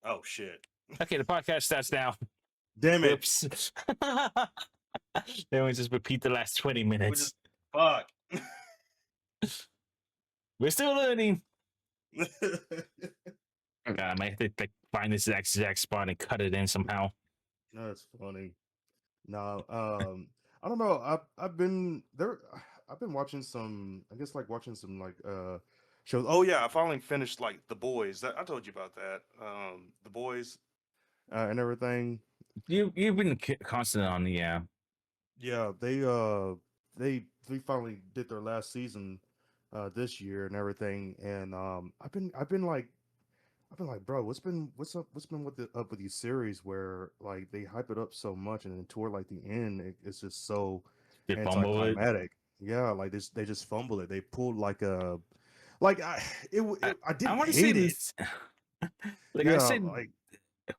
Oh shit! Okay, the podcast starts now. Damn it! Whoops. Then we just repeat the last 20 We minutes. just fuck. We're still learning. Oh God, I might have to find this exact spot and cut it in somehow. That's funny. No, I don't know. I've been there. I've been watching some. I guess like watching some like shows. Oh yeah, I finally finished like The Boys. That I told you about that. The Boys and everything. You've been constant on the Yeah, they finally did their last season this year and everything. And I've been like, bro, what's been with up with these series where like they hype it up so much and then toward like the end it's just so they fumble it. anticlimactic. Yeah, like they just fumble it. They pulled like a like I I didn't want to say hate it. this. Like I Yeah, said, like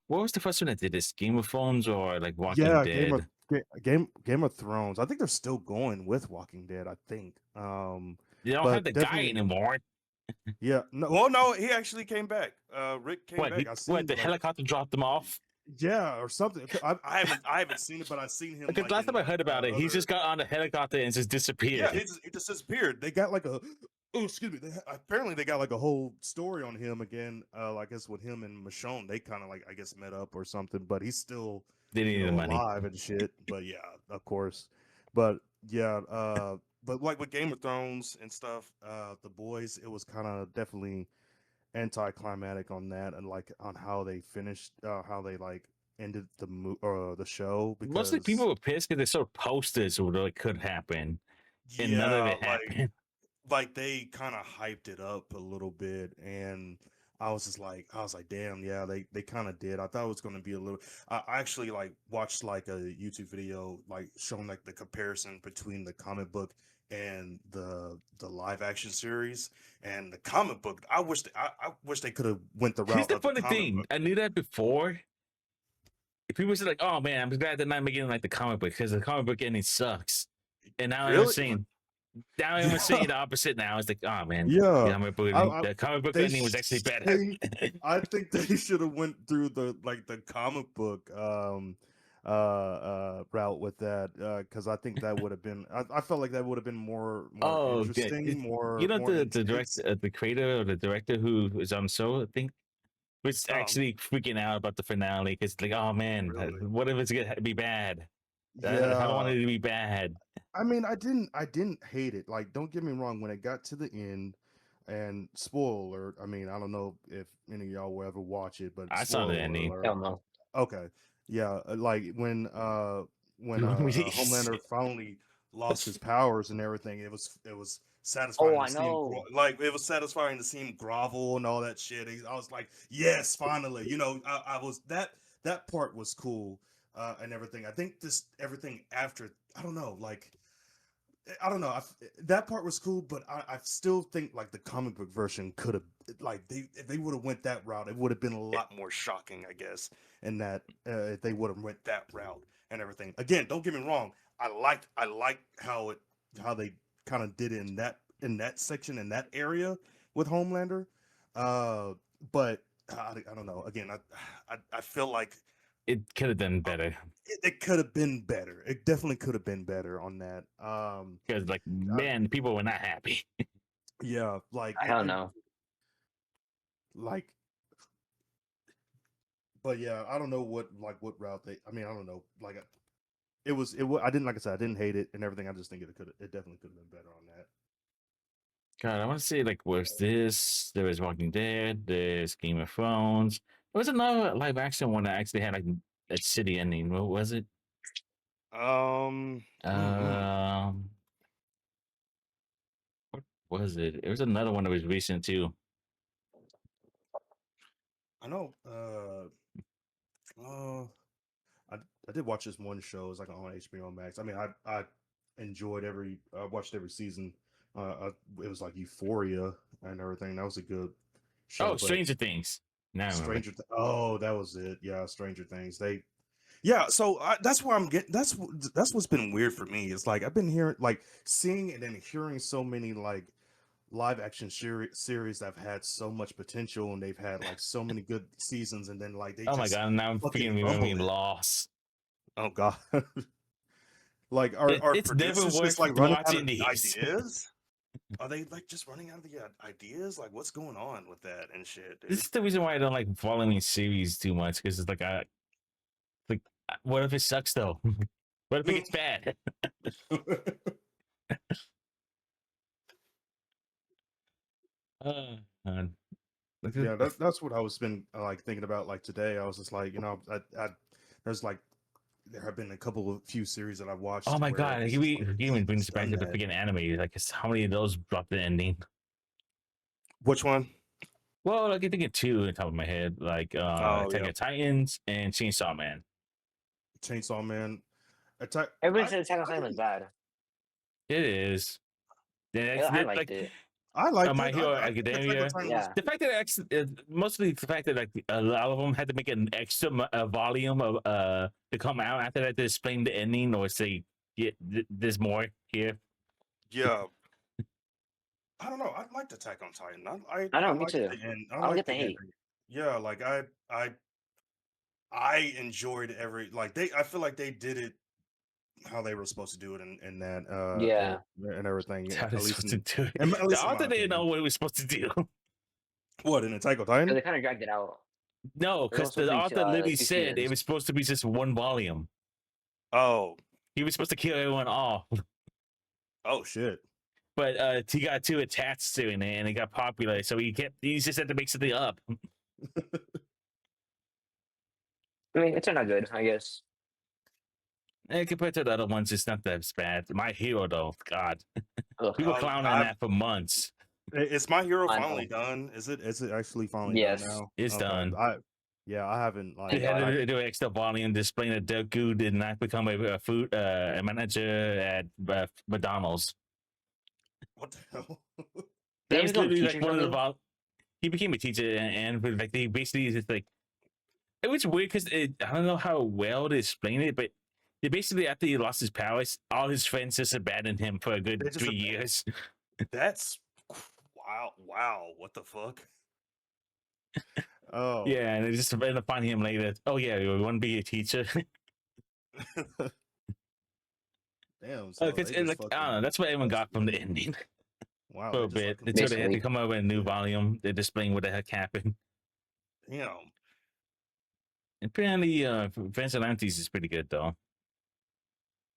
what was the first one that did this? Game of Thrones or like Walking yeah, Dead? Game of Thrones. I think they're still going with Walking Dead. I think, They don't have but the guy definitely, anymore. yeah. No, well, no, he actually came back. Rick came What? back. I What? seen The like helicopter dropped them off? yeah or something. I haven't seen it, but I seen him Because like last in time I like heard about it, he other. just got on the helicopter and just Yeah, disappeared. it just disappeared. They got like a oh excuse me. Apparently they got like a whole story on him again. I guess with him and Michonne, they kind of like I guess met up or something. But he's still They needed the money. alive and shit. But yeah, of course. But yeah, but like with Game of Thrones and stuff, The Boys, it was kind of definitely anticlimactic on that and like on how they finished, how they like ended the show Mostly people because were pissed because they saw posters of what could happen, and none of yeah, it happened. like they kind of hyped it up a little bit and I was like damn, yeah, they kind of did. I thought it was going to be a little. I actually like watched like a YouTube video like showing like the comparison between the comic book and the live action series. And the comic book, I wish they could have went the Here's route the of the funny comic thing: book. I knew that before. People say like, "Oh man, I'm glad they're not making like the comic book because the comic book ending sucks." And Really? now I'm Yeah. saying the opposite. Now it's like, "Oh man, Yeah, I the comic book they ending was actually better." they I think they should have went through the like the comic book route with that because I think that would have been I felt like that would have been more Oh, yeah. interesting, You know more the intense. director, the creator or the director who was on the show, I think, was Um, actually freaking out about the finale because like, oh man, really? what if it's gonna be bad? I don't want Yeah. it to be bad. I mean, I didn't hate it. Like, don't get me wrong. When it got to the end, and spoiler alert. I mean, I don't know if any of y'all will ever watch it, but I saw the spoiler ending. alert. Hell no. Okay. Yeah, like when Homelander finally lost his powers and everything, it was Oh, satisfying I to see him know. like it was satisfying to see him grovel and all that shit. I was like, yes, finally. I was that part was cool and everything. I think this everything after I don't know, like I don't know. That part was cool, but I still think like the comic book version could have like if they would have went that route, it would have been a lot more shocking, I guess. And that if they would have went that route and everything. Again, don't get me wrong. I liked how they kind of did it in that section in that area with Homelander. Uh, but I don't know. Again, I feel like It could have done better it could have been better. It definitely could have been better on that. because like I, man, people were not happy. yeah, like Hell no. like, but yeah, I don't know what route they. I mean, I don't know. Like, I didn't like I said, I didn't hate it and everything. I just think it definitely could have been better on that. God, I want to say like, was this? There was Walking Dead. There's Game of Thrones. There was another live action one that actually had like a city ending. What was it? Um, mm-mm. Um, what was it? It was another one that was recent too. I know. Uh, I I did watch this one show. It's like on HBO Max. I mean, I enjoyed I watched every season. It was like Euphoria and everything. That was a good show, Oh, but Stranger Things. Now I remember. Oh, that was it. Yeah, Stranger Things. Yeah, so that's where I'm getting. That's what's been weird for me. It's like I've been hearing, like, seeing and then hearing so many live action series that have had so much potential and they've had like so many good seasons, and then like they Oh my just god! Now I'm fucking freaking fumble remembering it. Lost. Oh god. Like, are It's never producers just worth like running out watching of these. ideas? Are they like just running out of the ideas? Like, what's going on with that and shit, This dude? is the reason why I don't like following series too much because it's like what if it sucks though? What if it gets bad? Man. Look at Yeah, that's what I was been like thinking about like today. I was just like, there's like there have been a couple of few series that I've oh watched my where god! it's He just like even brings it's it back done to the that. freaking anime. Like, how many of those dropped the ending? Which one? Well, like I think of two on top of my head, like Oh Attack yeah, of Titans and Chainsaw Man. Chainsaw Man. Attack. Everyone said Attack on Titan was bad. It is. Yeah, I it's liked like it. I liked My it. Hero I think Attack on Academia. Titan was. Yeah. The fact that mostly the fact that like a lot of them had to make an extra volume of to come out after that to explain the ending or say yeah, there's more here. Yeah, I don't know. I liked Attack on Titan. I I know, me liked too. the end. I I don't get liked the the hate. ending. Yeah, like I enjoyed every like they. I feel like they did it how they were supposed to do it in that Yeah. and everything. How they At least supposed to do it? at The least in my author didn't know opinion. what it was supposed to do. What in Attack on Because Titan? they kind of dragged it out. No, It was because supposed the to be author literally two said it seasons. was supposed to be just one volume. Oh, He was supposed to kill everyone off, oh shit. but he got too attached to it and it got popular, so he just had to make something up. I mean, it turned out good, I guess. And compared to the other ones, it's not that bad. My Hero, though, God, Ugh, people clowning on that for months. Is My Hero I finally know. done? Is it actually finally done Yes. now? It's Okay. done. I haven't They Thank like had God. to do an extra volume displaying that Deku did not become a food a manager at McDonald's. what the hell? Did That he was become a literally teacher like or one of the something? he became a teacher and like they basically just like it was weird because I don't know how well to explain it, but they basically after he lost his powers, all his friends just abandoned him for a good They just 3 years. that's wow, what the fuck? Oh. Yeah, and they just ended up finding him later. Oh yeah, you want to be a teacher? Damn, so Because they just like I don't know, fucking that's what everyone got from the executed. ending Wow, for they a just bit like until they had to Basically. come up with a new volume. They're displaying what the heck happened. Damn. And apparently, Vigilantes is pretty good though.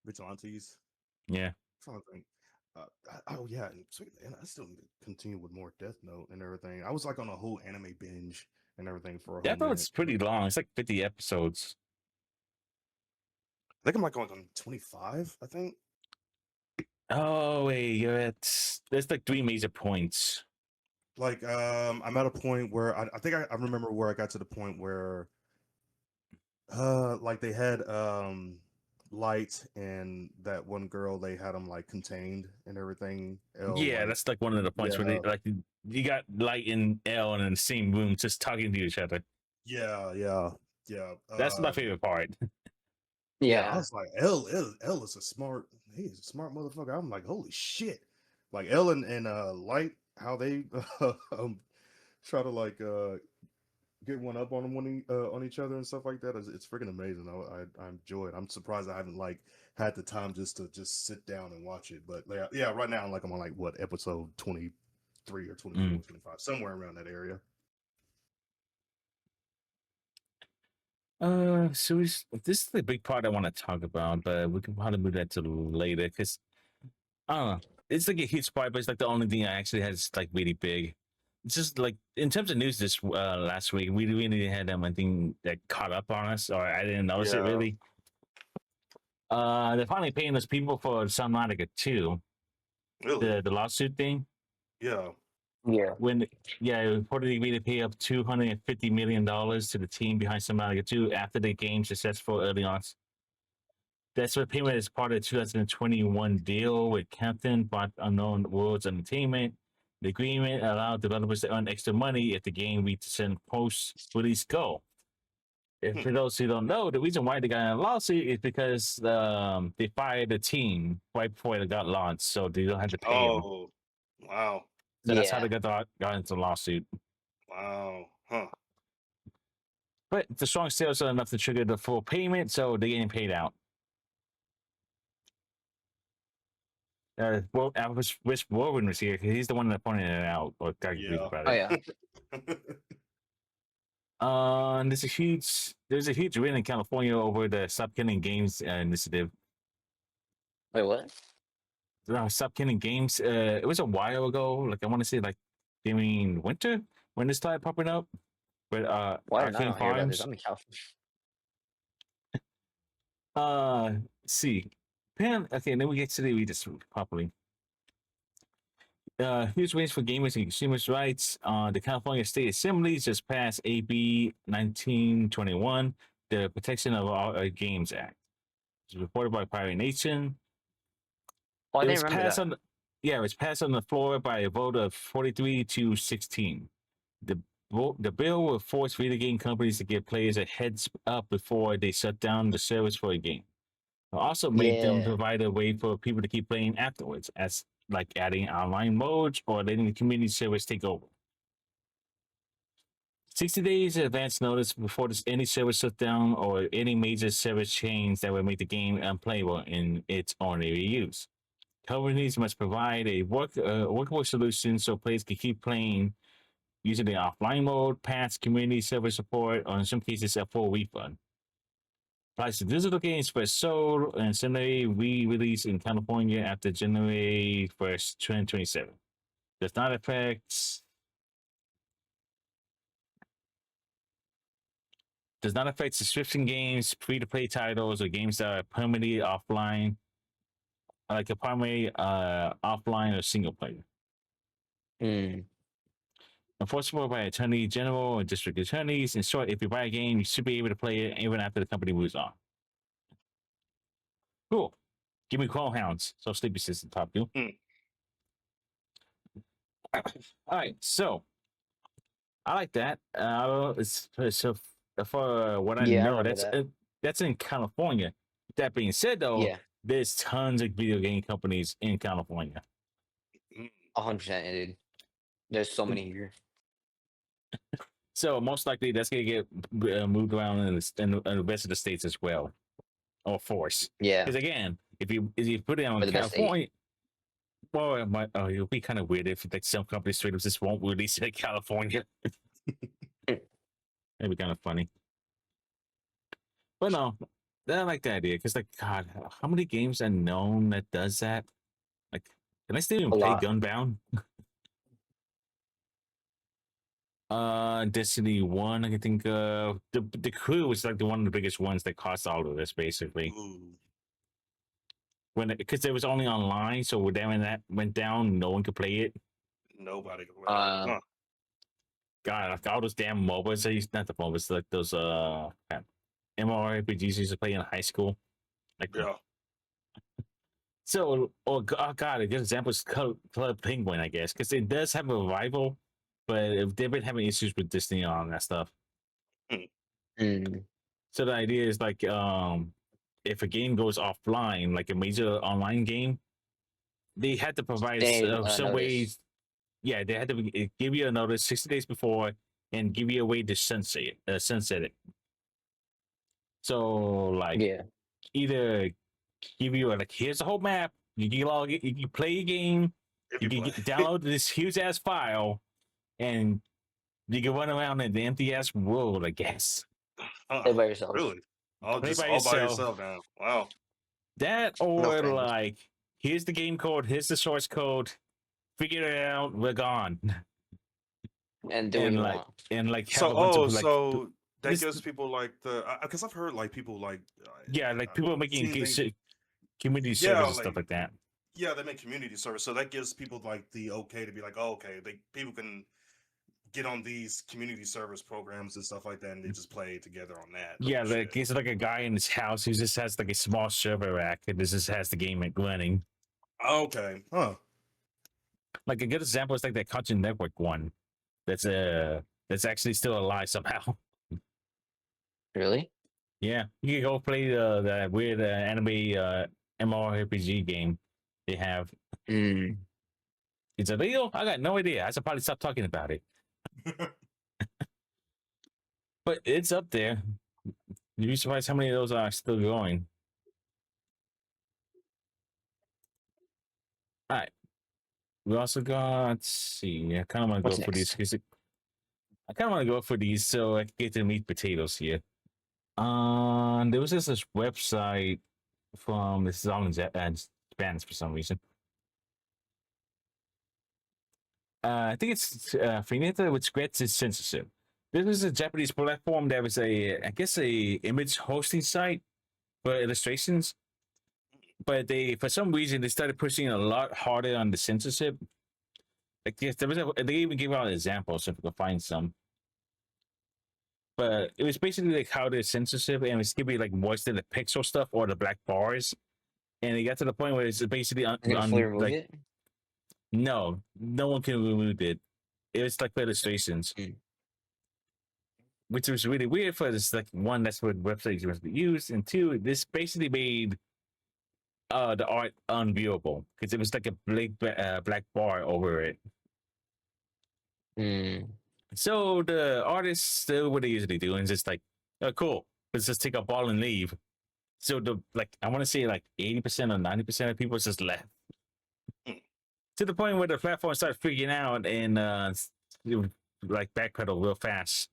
Vigilantes. Yeah, I'm trying to think. Oh yeah, and I still need to continue with more Death Note and everything. I was like on a whole anime binge and everything for a whole that though minute. it's pretty long. It's like 50 episodes. I think I'm like going on 25. I think. Oh wait, you're at there's like 3 major points. Like I'm at a point where I think I remember where I got to the point where like they had Light and that one girl, they had them like contained and everything. L Yeah, like that's like one of the points where they yeah, like you got Light and L in the same room just talking to each other. yeah. That's my favorite part. Yeah, I Yeah. was like, L is a smart, he's a smart motherfucker. I'm like, holy shit. Like L and Light, how they um try to like get one up on them on each other and stuff like that. It's freaking amazing. I enjoy it. I'm surprised I haven't like had the time just to just sit down and watch it. But yeah, right now I'm on like what episode 23 or 24, 25, somewhere around that area. So this is the big part I want to talk about, but we can probably move that to later because I don't know. It's like a huge part, but it's like the only thing I actually has like really big. It's just like in terms of news this last week, we really had anything that caught up on us, or I didn't notice it Yeah, really. They're finally paying those people for Subnautica 2, really. the lawsuit thing. Yeah. Yeah. When yeah, it reportedly agreed to pay up $250 million to the team behind Subnautica 2 after the game successful early on. That's what payment is part of the 2021 deal with Captain but Unknown Worlds Entertainment. The agreement allowed developers to earn extra money if the game reaches a certain post-release goal. If for those who don't know, the reason why they got in a lawsuit is because they fired the team right before it got launched, so they don't have to pay them. Oh, wow. So that's how Yeah. they got into the lawsuit. Wow. Huh. But the strong sales are enough to trigger the full payment, so they're getting paid out. Well, I wish Warren was here because he's the one that pointed it out or got confused Yeah. about Oh it. yeah. And there's a huge win in California over the Stop Killing Games initiative. Wait, what? Stop Killing Games. It was a while ago. Like I want to say, like during winter when this started popping up. But Why did I Arcane not hear about this? Farms. I'm in California. Let's see. Okay, then we get to read this properly. Huge wins for gamers and consumers' rights. The California State Assembly just passed AB 1921, the Protection of All Games Act. It was reported by Pirate Nation. Oh, I It didn't was remember passed that. on. Yeah, it was passed on the floor by a vote of 43 to 16. The bill will force video game companies to give players a heads up before they shut down the service for a game. It'll also make them Yeah. provide a way for people to keep playing afterwards, as like adding online modes or letting the community service take over. 60 days advance notice before any service shutdown or any major service change that would make the game unplayable in its ordinary use. Companies must provide a workable solution so players can keep playing using the offline mode, patch, community service support, or in some cases a full refund. Applies to digital games first sold and similarly re-released in California after January 1st, 2027. Does not affect subscription games, free-to-play titles, or games that are permanently offline, like a primary offline or single player. Hmm. Enforceable by attorney general or district attorneys. In short, if you buy a game, you should be able to play it even after the company moves on. Cool. Give me Crawl Hounds. So Sleepy System top two. Hmm. All right, so I like that. So for what I Yeah, I know, remember that. that's in California. That being said, though, Yeah. there's tons of video game companies in California. Mm. 100%, dude. There's so many here. So most likely that's gonna get moved around in the rest of the states as well, or force. Yeah. Because again, if you put it on For the best California, well, it'll be kind of weird if like some companies straight up just won't release it in California. That'd be kind of funny. But no, I like the idea because like God, how many games are known that does that? Like, can I still even A play lot. Gunbound? Destiny 1, I can think of. The Crew was like one of the biggest ones that cost all of this basically. Ooh. Because it was only online, so when that went down, no one could play it. Nobody can play that. Huh. God, like all those damn MOBAs, not the MOBAs, like those MMORPGs used to play in high school. Like Yeah. so, oh God, a good example is Club Penguin, I guess, because it does have a rival, but they've been having issues with Disney and all that stuff. Mm. So the idea is like, if a game goes offline, like a major online game, they had to provide They some notice. ways. Yeah, they had to give you a notice 60 days before and give you a way to sunset it. So like, Yeah. either give you like, here's the whole map. You can log it. You can play your game. If You you can play. download this huge ass file, and you can run around in the empty ass world. I guess Play by yourself. Really? All play just by all by yourself. yourself now. Wow. That No or friends. like, here's the game code. Here's the source code. Figure it out. We're gone. And do what you like want. and like have So a bunch of like so that this, gives people like the because I've heard like people like yeah, like people making seen things. community Yeah, service and like stuff like that. yeah, they make community service, so that gives people like the okay to be like, oh, okay, people can get on these community service programs and stuff like that, and they just play together on that. Yeah, Oh, like shit. he's like a guy in his house who just has like a small server rack and this just has the game running. Okay, huh? Like a good example is like that Cartoon Network one. That's actually still alive somehow. Really? Yeah, you can go play the weird anime MMORPG game they have. Mm. It's illegal? I got no idea. I should probably stop talking about it. But it's up there. You'd be surprised how many of those are still going. All right. We also got, let's see. I kind of want to go What's for these. next? I kind of want to go for these so I can get to the meat potatoes here. There was this website from, this is all in Spanish for some reason. I think it's Finita, which gets its censorship. This was a Japanese platform that was I guess, a image hosting site for illustrations. But for some reason, they started pushing a lot harder on the censorship. Like, yes, they even gave out examples if we could find some. But it was basically like how the censorship, and it's gonna be like worse than the pixel stuff or the black bars. And it got to the point where it's basically Fully remove like, it? no one can remove it. It was like for illustrations. Which was really weird for this, like, one, that's what websites were used, and two, this basically made the art unviewable because it was like a black bar over it. So the artists do what they usually do and just like, oh, cool, let's just take a ball and leave. So I want to say like 80% or 90% of people just left. To the point where the platform started freaking out and like backpedal real fast.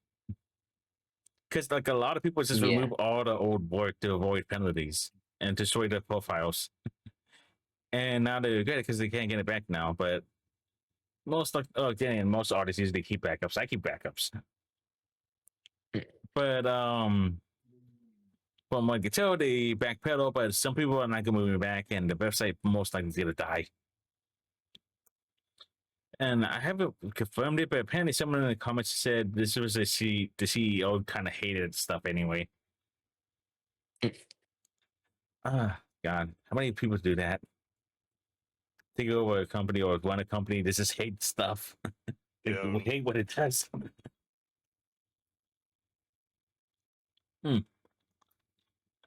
Because like a lot of people just remove all the old work to avoid penalties and destroy their profiles. And now they regret it because they can't get it back now. But most most artists usually keep backups. I keep backups. But from what I can tell, they backpedal, but some people are not gonna move it back, and the website most likely is gonna die. And I haven't confirmed it, but apparently someone in the comments said this was the CEO kind of hated stuff anyway. God, how many people do that? Take over a company or run a company, they just hate stuff. We hate what it does. We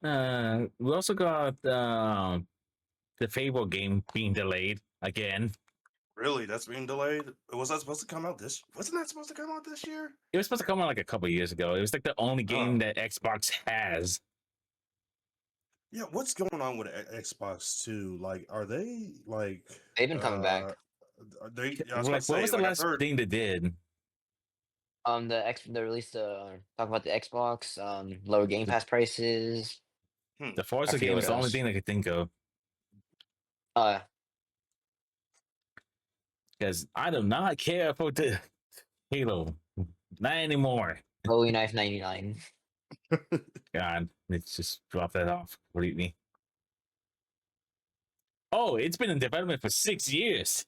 also got the Fable game being delayed again. Really? That's being delayed? Was that supposed to come out wasn't that supposed to come out this year? It was supposed to come out like a couple years ago. It was like the only game that Xbox has. Yeah, what's going on with Xbox 2? Like, are they like they've been coming back? Are they? Yeah, What was the last thing they did? They released talk about the Xbox, lower Game Pass prices. The Forza game is the only thing I could think of. Because I do not care for the Halo. Not anymore. Bowie Knife 99. God, let's just drop that off completely. Oh, it's been in development for 6 years.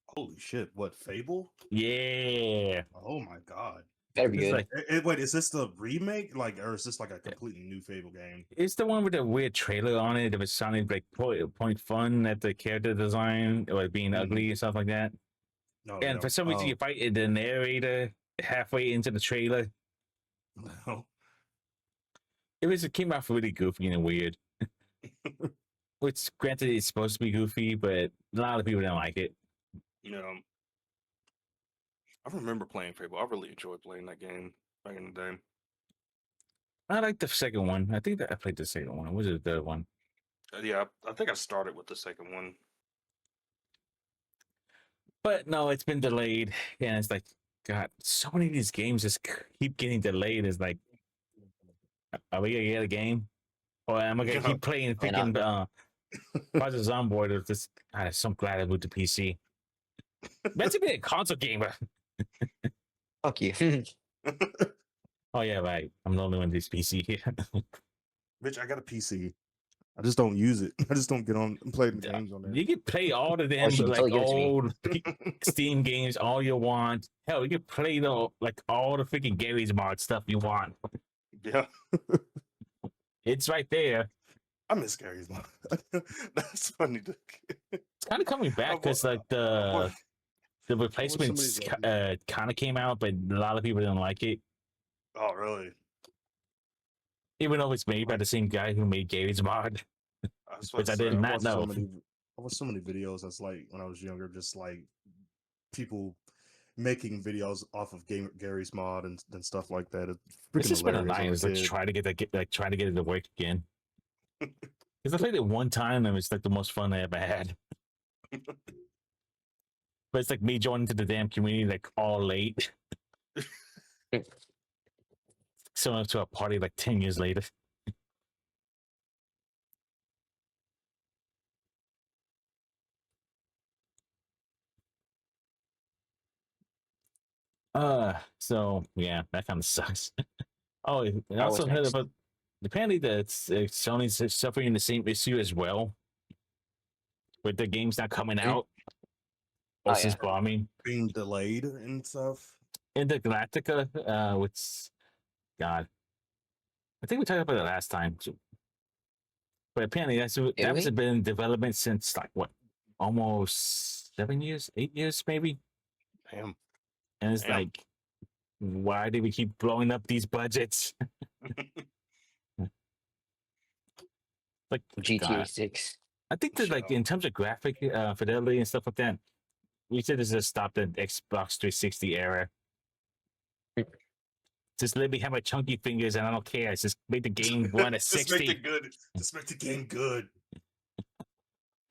Holy shit! What, Fable? Yeah. Oh my god. Better be good. Like, wait, is this the remake? Like, or is this like a completely new Fable game? It's the one with the weird trailer on it. It was sounding like point fun at the character design or being ugly and stuff like that. No, and for some reason, you fight the narrator halfway into the trailer. No. It came out really goofy and weird. Which, granted, it's supposed to be goofy, but a lot of people don't like it. Yeah. I remember playing Fable. I really enjoyed playing that game back in the day. I like the second one. I think that I played the second one. What was it, the third one? Yeah, I think I started with the second one. But no, it's been delayed. And it's like, God, so many of these games just keep getting delayed. It's like, are we going to get a game? Or am I going to keep playing freaking Project Zomboid? I'm so glad I moved to PC. Meant to be a console gamer. Fuck you. Oh, yeah, right. I'm the only one who's PC here. Bitch, I got a PC. I just don't use it. I just don't get on and play the games on there. You can play all of them, like old Steam games, all you want. Hell, you can play all the freaking Gary's Mod stuff you want. Yeah. It's right there. I miss Gary's Mod. That's funny. It's kind of coming back because like the replacements kind of came out, but a lot of people didn't like it. Oh, really? Even though it's made by the same guy who made Gary's Mod, which I did not know. I watched so many videos. That's like when I was younger, just like people making videos off of Gary's mod and stuff like that. It's It's freaking just been hilarious as a annoying. It's like kid. try to get it to work again. Because I played it one time and it was like the most fun I ever had. But it's like me joining to the damn community like all late. Showing up to a party like 10 years later. So yeah, that kind of sucks. Oh, I Oh, what's also heard next? about apparently that Sony's suffering the same issue as well with the games not coming Hmm? out. Oh Also, yeah. bombing Being delayed and stuff. Intergalactica, which God, I think we talked about it last time. But apparently Did that was we? been in development since like what, almost 7 years, 8 years maybe. Damn. And it's Damn. like, why do we keep blowing up these budgets? Like, GTA God, 6. I think that Shut like up. in terms of graphic fidelity and stuff like that, we should have just stopped the Xbox 360 era. Just let me have my chunky fingers and I don't care. It's just make the game run at Just make 60. it good. Just make the game good.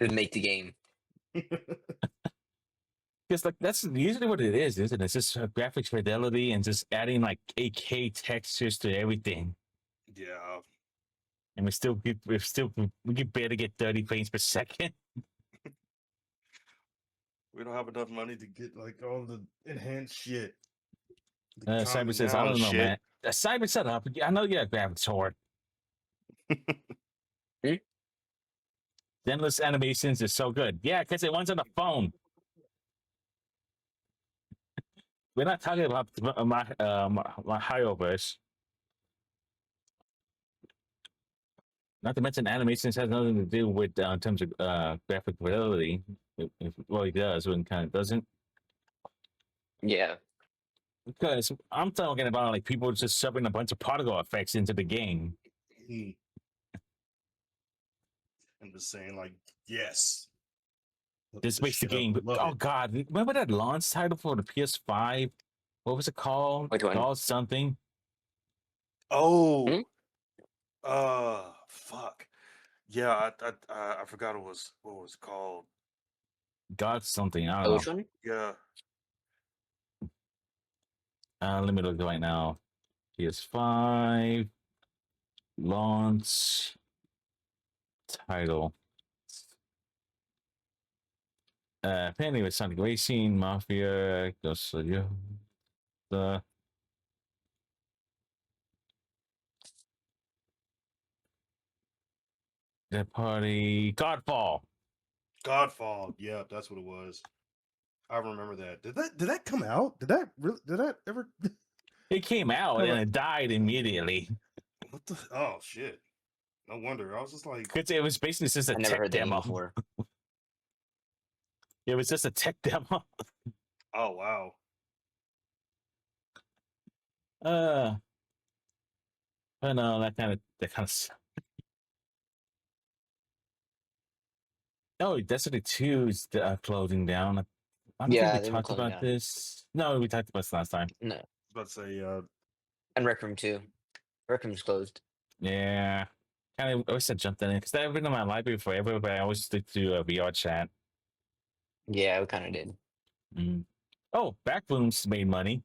Didn't make the game. Because like that's usually what it is, isn't it? It's just graphics fidelity and just adding like 8K textures to everything. Yeah. And we can barely get 30 frames per second. We don't have enough money to get like all the enhanced shit. The Cyber calming says, I down don't know, shit. man. Cyber set up. I know you have graphics for it. Hmm? The endless animations is so good. Yeah, because it runs on the phone. We're not talking about my Hyoverse. Not to mention animations has nothing to do with in terms of graphic fidelity. Well, it does, but it kind of doesn't. Yeah. Because I'm talking about like people just shoving a bunch of particle effects into the game. Hmm. I'm just saying, like, yes. Look This this makes the shit up. game. Love Oh it. God, remember that launch title for the PS5? What was it called? Which one? Called something. Oh, Hmm? fuck. Yeah, I forgot what was called. God something. I Oh, don't which know. one? Yeah. Let me look right now. PS5 launch title. Apparently with Sonic Racing, Mafia, Ghost of the Dead Party, Godfall. Godfall. Yeah, that's what it was. I remember that. Did that come out? Did that ever It came out come and out? it died immediately What the oh shit. No wonder. I was just like, because it was basically just a I never tech heard that name demo. before. It was just a tech demo. oh wow. Uh, I know that kind of. Oh, Destiny 2 is closing down. I don't think we Yeah, they've been talked closing about down. this. No, we talked about this last time. No. About to say And Rec Room 2. Rec Room's closed. Yeah, kind of. I wish I jumped in because I've been in my library forever, but I always stick to a VR chat. Yeah, we kind of did. Mm. Oh, Backbooms made money.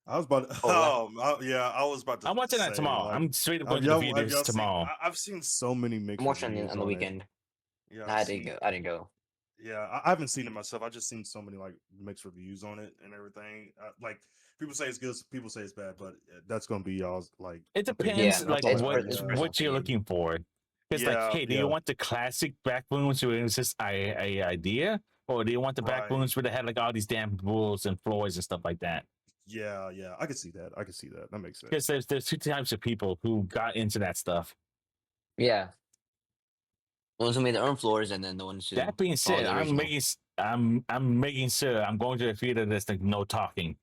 I was about to, Oh, what? yeah, I was about to I'm watching that say tomorrow. like I'm straight up going have to the y'all have theaters y'all seen tomorrow. I've seen so many I'm mixed watching reviews on the on it. weekend. Yeah, No, I've I didn't seen go. I didn't go. yeah, I haven't seen it myself. I just seen so many like mixed reviews on it and everything. Like people say it's good, people say it's bad, but that's gonna be y'all's like It opinion. depends, Yeah, I'll like probably it's have it's to personal what you're opinion. looking for. It's like, yeah, hey, do you yeah, want the classic Backbooms where it's just a idea, or do you want the right. Backbooms where they had like all these damn rules and floors and stuff like that? Yeah, yeah. I can see that. I can see that. That makes sense. Because there's two types of people who got into that stuff. Yeah. The ones who made their own floors and then the ones who That being follow said, the original. I'm making sure I'm going to the theater. There's like no talking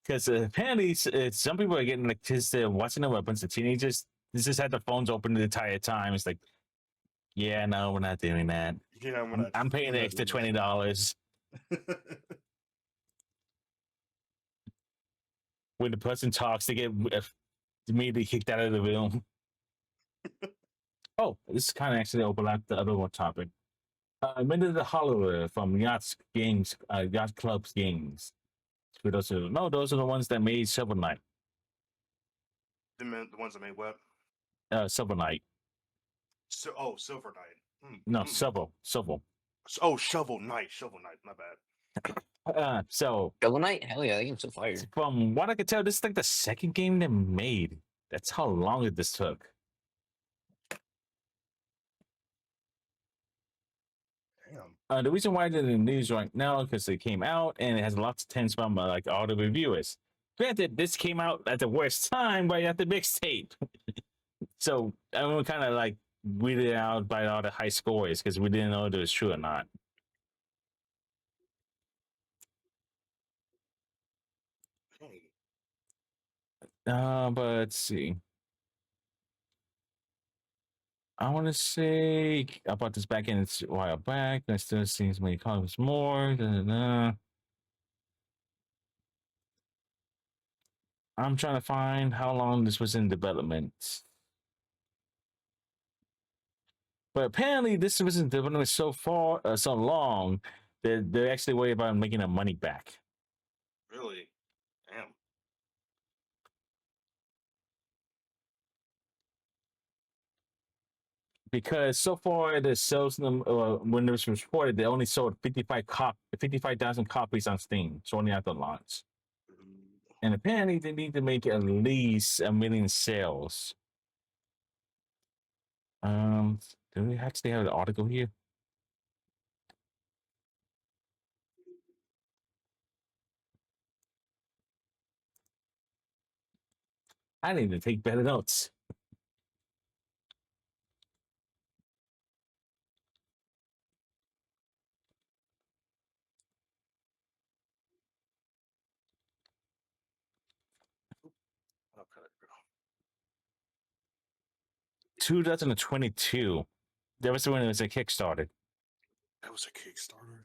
because apparently some people are getting like just watching it with a bunch of teenagers. They just had the phones open the entire time. It's like Yeah, no, we're not doing that. Yeah, I'm paying we're the not extra doing $20 that. when the person talks to get immediately kicked out of the room. Oh, this kind of actually overlapped the other one topic. Minute the Hollower from Yacht Club's games. For those who don't know, those are the ones that made Silver Knight. The ones that made what? Silver Knight. Silver Knight. No, Silver. Oh, Shovel Knight. My bad. So Shovel Knight? Hell yeah, that game's so fire. from what I could tell, this is like the second game they made. That's how long this took. Damn. The reason why they're in the news right now because it came out and it has lots of tense from like all the reviewers. Granted, this came out at the worst time right at the mixtape, so everyone kind of like weirded out by all the high scores because we didn't know if it was true or not. But let's see. I want to say about this back end a while back. I still seems many comments more. I'm trying to find how long this was in development. But apparently, this was in development so long that they're actually worried about making their money back. Really? Damn. Because so far, the sales when it was reported, they only sold 55,000 copies on Steam, shortly after launch. And apparently, they need to make at least 1 million sales. Do we actually have the article here? I need to take better notes. Okay. 2022. That was when it was a Kickstarter. That was a Kickstarter.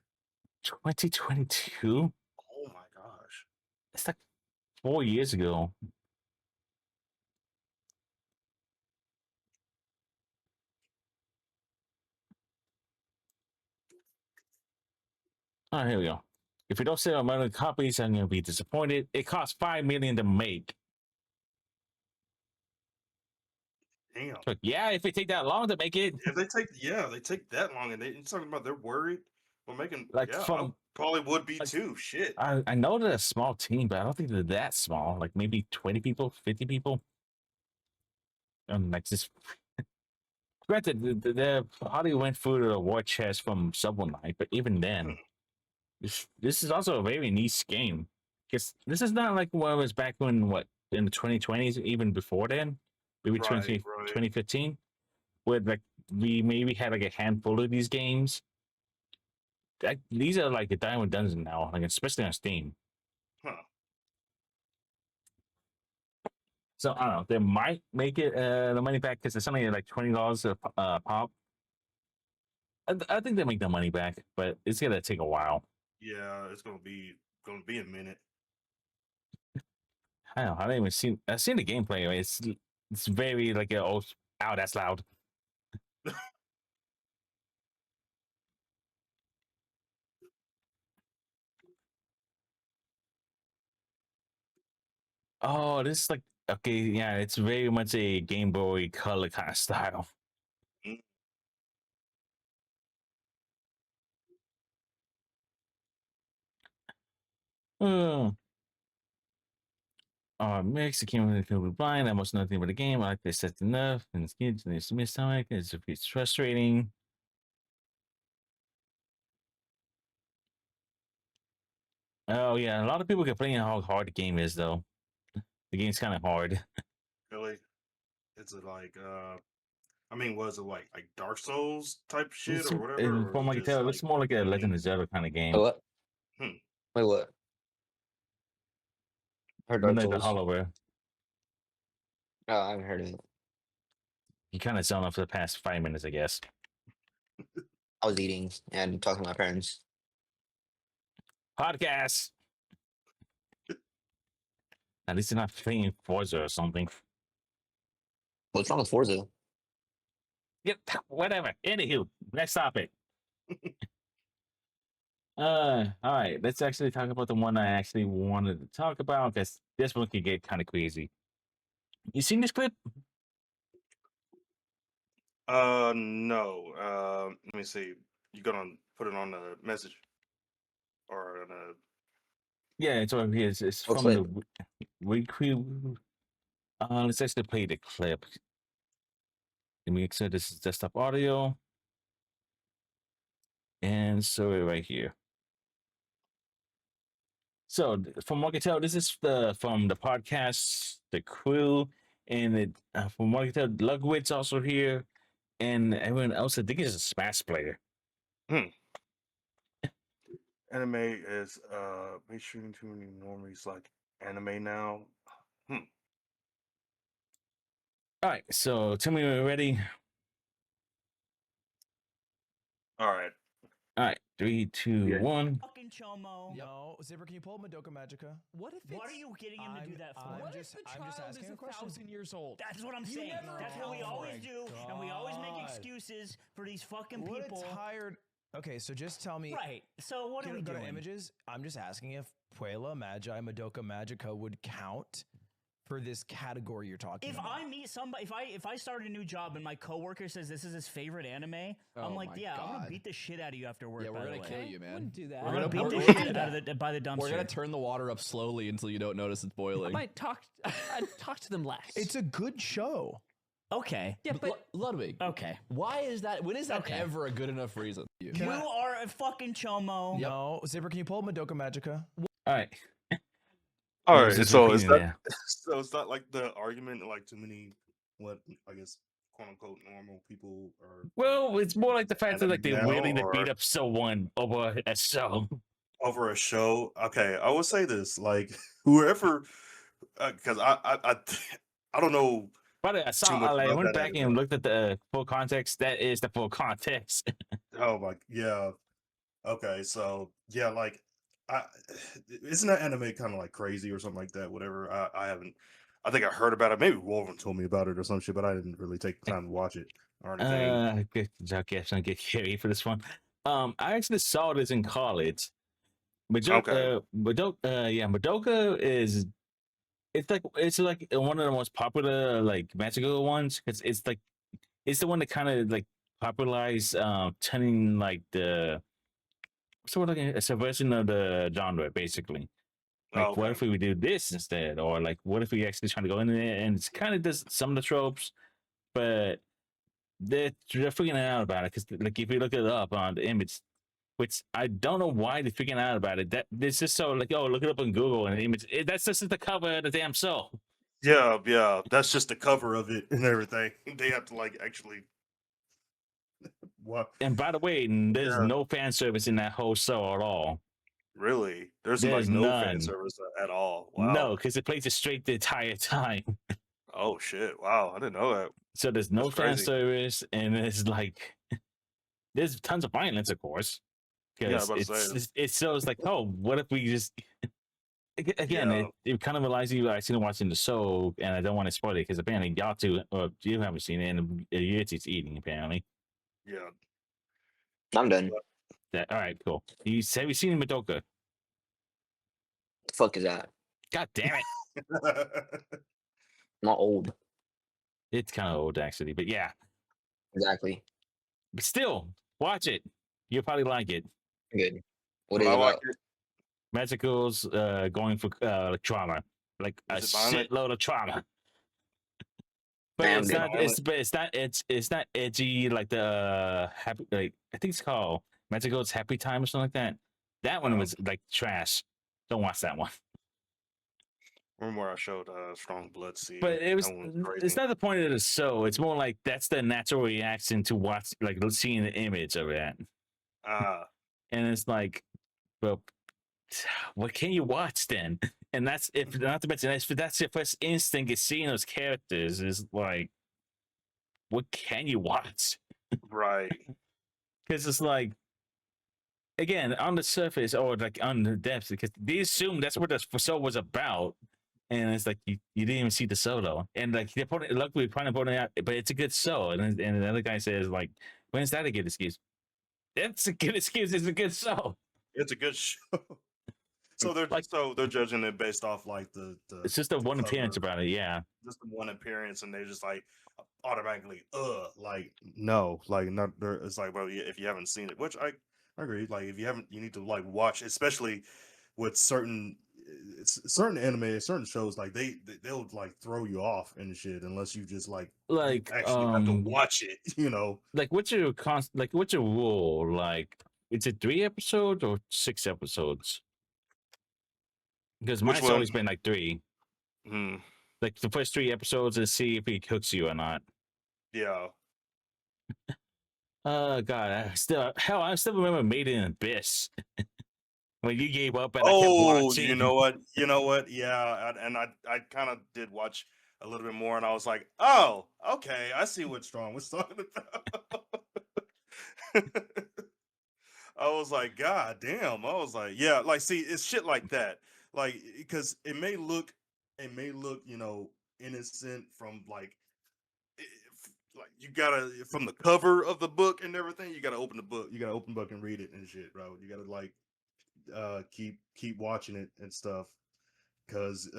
2022. Oh my gosh. That's like 4 years ago. Oh, here we go. If you don't sell a million copies, I'm gonna be disappointed. It costs $5 million to make. Damn. But yeah, if it take that long to make it, If they take that long, and you're talking about they're worried. Well, making like I from probably would be like, too. Shit. I know they're a small team, but I don't think they're that small. Like maybe 20 people, 50 people. And like this. Granted, the party went through the war chest from Subway Night, but even then, this is also a very niche game. Because this is not like what it was back when, what, in the 2020s, even before then, maybe Right. 2015, where like we maybe had like a handful of these games. These are like a dime a dozen now, like especially on Steam. Huh. So I don't know. They might make it the money back because it's only like $20 a pop. I think they make the money back, but it's gonna take a while. Yeah, it's gonna be a minute. I don't know. I don't even see. I've seen the gameplay. It's very like oh, ow, that's loud. Oh, this is like okay, yeah. It's very much a Game Boy Color kind of style. Mm. Oh, Mexican with the blind. I must nothing but the game. I like this set enough, and it's kids and it's missed stomach. It's frustrating. Oh yeah, a lot of people complain how hard the game is, though. The game's kind of hard. Really? Is it like I mean, was it like Dark Souls type shit or whatever, or From is what I it can just tell, like it's more like a Legend mm, of Zelda kind of Wait, game. what? hmm. Wait, what? Heard Dark Midnight the Souls. Hollow, Oh, I haven't heard of it. you kind of zone off for the past 5 minutes, I guess. I was eating and talking to my parents. Podcast. At least you're not playing Forza or something. What's wrong with Forza? Yep, whatever. Anywho, next topic. All right. Let's actually talk about the one I actually wanted to talk about because this one could get kind of crazy. You seen this clip? No. Let me see. You gonna put it on the message or on a? Yeah, it's over here. It's What from clip? the weekly. Let's actually play the clip. Let me accept this is desktop audio, and so right here. So from what I can tell, this is from the podcast, the crew, and from what I can tell, Lugwit's also here, and everyone else. I think is a Smash player. Anime is mainstream too many normies like anime now. All right, so tell me when you're ready. All right. All right, 3, 2, Yeah. 1. Fucking Chomo. No, Zipper, can you pull Madoka Magica? What are you getting him to do that for? I'm just asking a question. 1,000 years old? That's what I'm You saying. never That's what we account for always it. do, and we always make God. excuses for these fucking What people. a tired. Okay, so just tell me. Right. So what are Can we I go to doing? images? I'm just asking if Puella, Magi, Madoka Magica would count for this category you're talking If about. I meet somebody, if I start a new job and my coworker says this is his favorite anime, I'm Oh like, my yeah, I'm gonna God. beat the shit out of you after work. Yeah, we're by the gonna way. kill you, man. Wouldn't do that. We're I'm gonna gonna- beat the we're- shit out of the by the dumpster. We're gonna turn the water up slowly until you don't notice it's I boiling. might talk. I'd talk to them last. It's a good show. Okay. yeah, but Ludwig, Okay. why is that? When is that Okay. ever a good enough reason? You are a fucking chomo. Yep. No, Zipper, can you pull Madoka Magica? All right. All I right. was just So is repeating that so it's not like the argument like too many what I guess quote unquote normal people are Well, it's more like the fact that Anime like they're now, willing to or- beat up someone over a show. over a show. Okay, I will say this like whoever because I don't know. But I Too saw, much I about went that back anime. and looked at the full context. That is the full context. Oh my yeah. Okay, so yeah, like I isn't that anime kind of like crazy or something like that? Whatever. I haven't. I think I heard about it. Maybe Wolverine told me about it or some shit, but I didn't really take the time to watch it or anything. Okay, I'm gonna get carried for this one. I actually saw this in college. Okay. Madoka is it's like one of the most popular like magical ones because it's the one that kind of like popularized turning like the sort of like a version of the genre basically. Like, Oh, what okay. if we would do this instead? Or like, what if we actually try to go in there and it's kind of does some of the tropes, but they're figuring out about it because like if you look it up on the image, which I don't know why they're figuring out about it. That it's just so like, oh, look it up on Google and the image. That's just the cover of the damn show. Yeah. That's just the cover of it and everything. They have to like actually. What? And by the way, there's Yeah. no fan service in that whole show at all. Really? There's There's like no none. fan service at all. Wow. No, because it plays it straight the entire time. Oh shit! Wow, I didn't know that. So there's no That's fan crazy. service, and it's like there's tons of violence, of course. Yeah, I was Because about to say. it shows like, oh, what if we just again, Yeah. it kind of realizes you actually watching the show, and I don't want to spoil it because apparently y'all two, or you haven't seen it, and Yuri's eating apparently. Yeah. I'm done. All right, cool. Have you seen Madoka? The fuck is that? God damn it, I'm not old. it's kind of old actually, but yeah, Exactly. but still, watch it. You'll probably like it. Good. What Will is I it like about? it? Magicals going for trauma, like a Is it violent? shitload of trauma. But Damn it's good. not. It's not edgy like the happy. Like I think it's called Magical's Happy Time or something like that. That one Oh. was like trash. Don't watch that one. Remember where I showed Strong Blood Seed? But it was. That one was It's crazy. not the point of the show. It's more like that's the natural reaction to watch, like seeing the image of that, Ah, and it's like, well, what can you watch then? And that's if not to mention if that's your first instinct is seeing those characters is like, what can you watch? right. because it's like again on the surface or like on the depths because they assume that's what the show was about, and it's like you didn't even see the show though, and like they're putting luckily trying to put it out, but it's a good show, and the other guy says like, when's that a good excuse? That's a good excuse. It's a good show. It's a good show. So they're judging it based off like the It's just a the one appearance cover, about it, yeah. just the one appearance, and they just like automatically like no, like not there. It's like, well, yeah, if you haven't seen it, which I agree, like if you haven't, you need to like watch, especially with certain anime, certain shows, like they'll like throw you off and shit unless you just like you Like actually have to watch it, you know. like what's your what's your rule? Like is it 3 episodes or 6 episodes? Because Which mine's one? always been like 3. Hmm. Like the first 3 episodes and see if he hooks you or not. Yeah. Oh god, I still remember Made in Abyss when you gave up and I kept Oh, watching. you know what? You know what? Yeah, and I kind of did watch a little bit more, and I was like, oh, okay, I see what Strong was talking about. I was like, God damn. I was like, yeah, like, see, it's shit like that. Like, because it may look, innocent from like you gotta from the cover of the book and everything. You gotta open the book. You gotta open the book and read it and shit, bro. You gotta like keep watching it and stuff because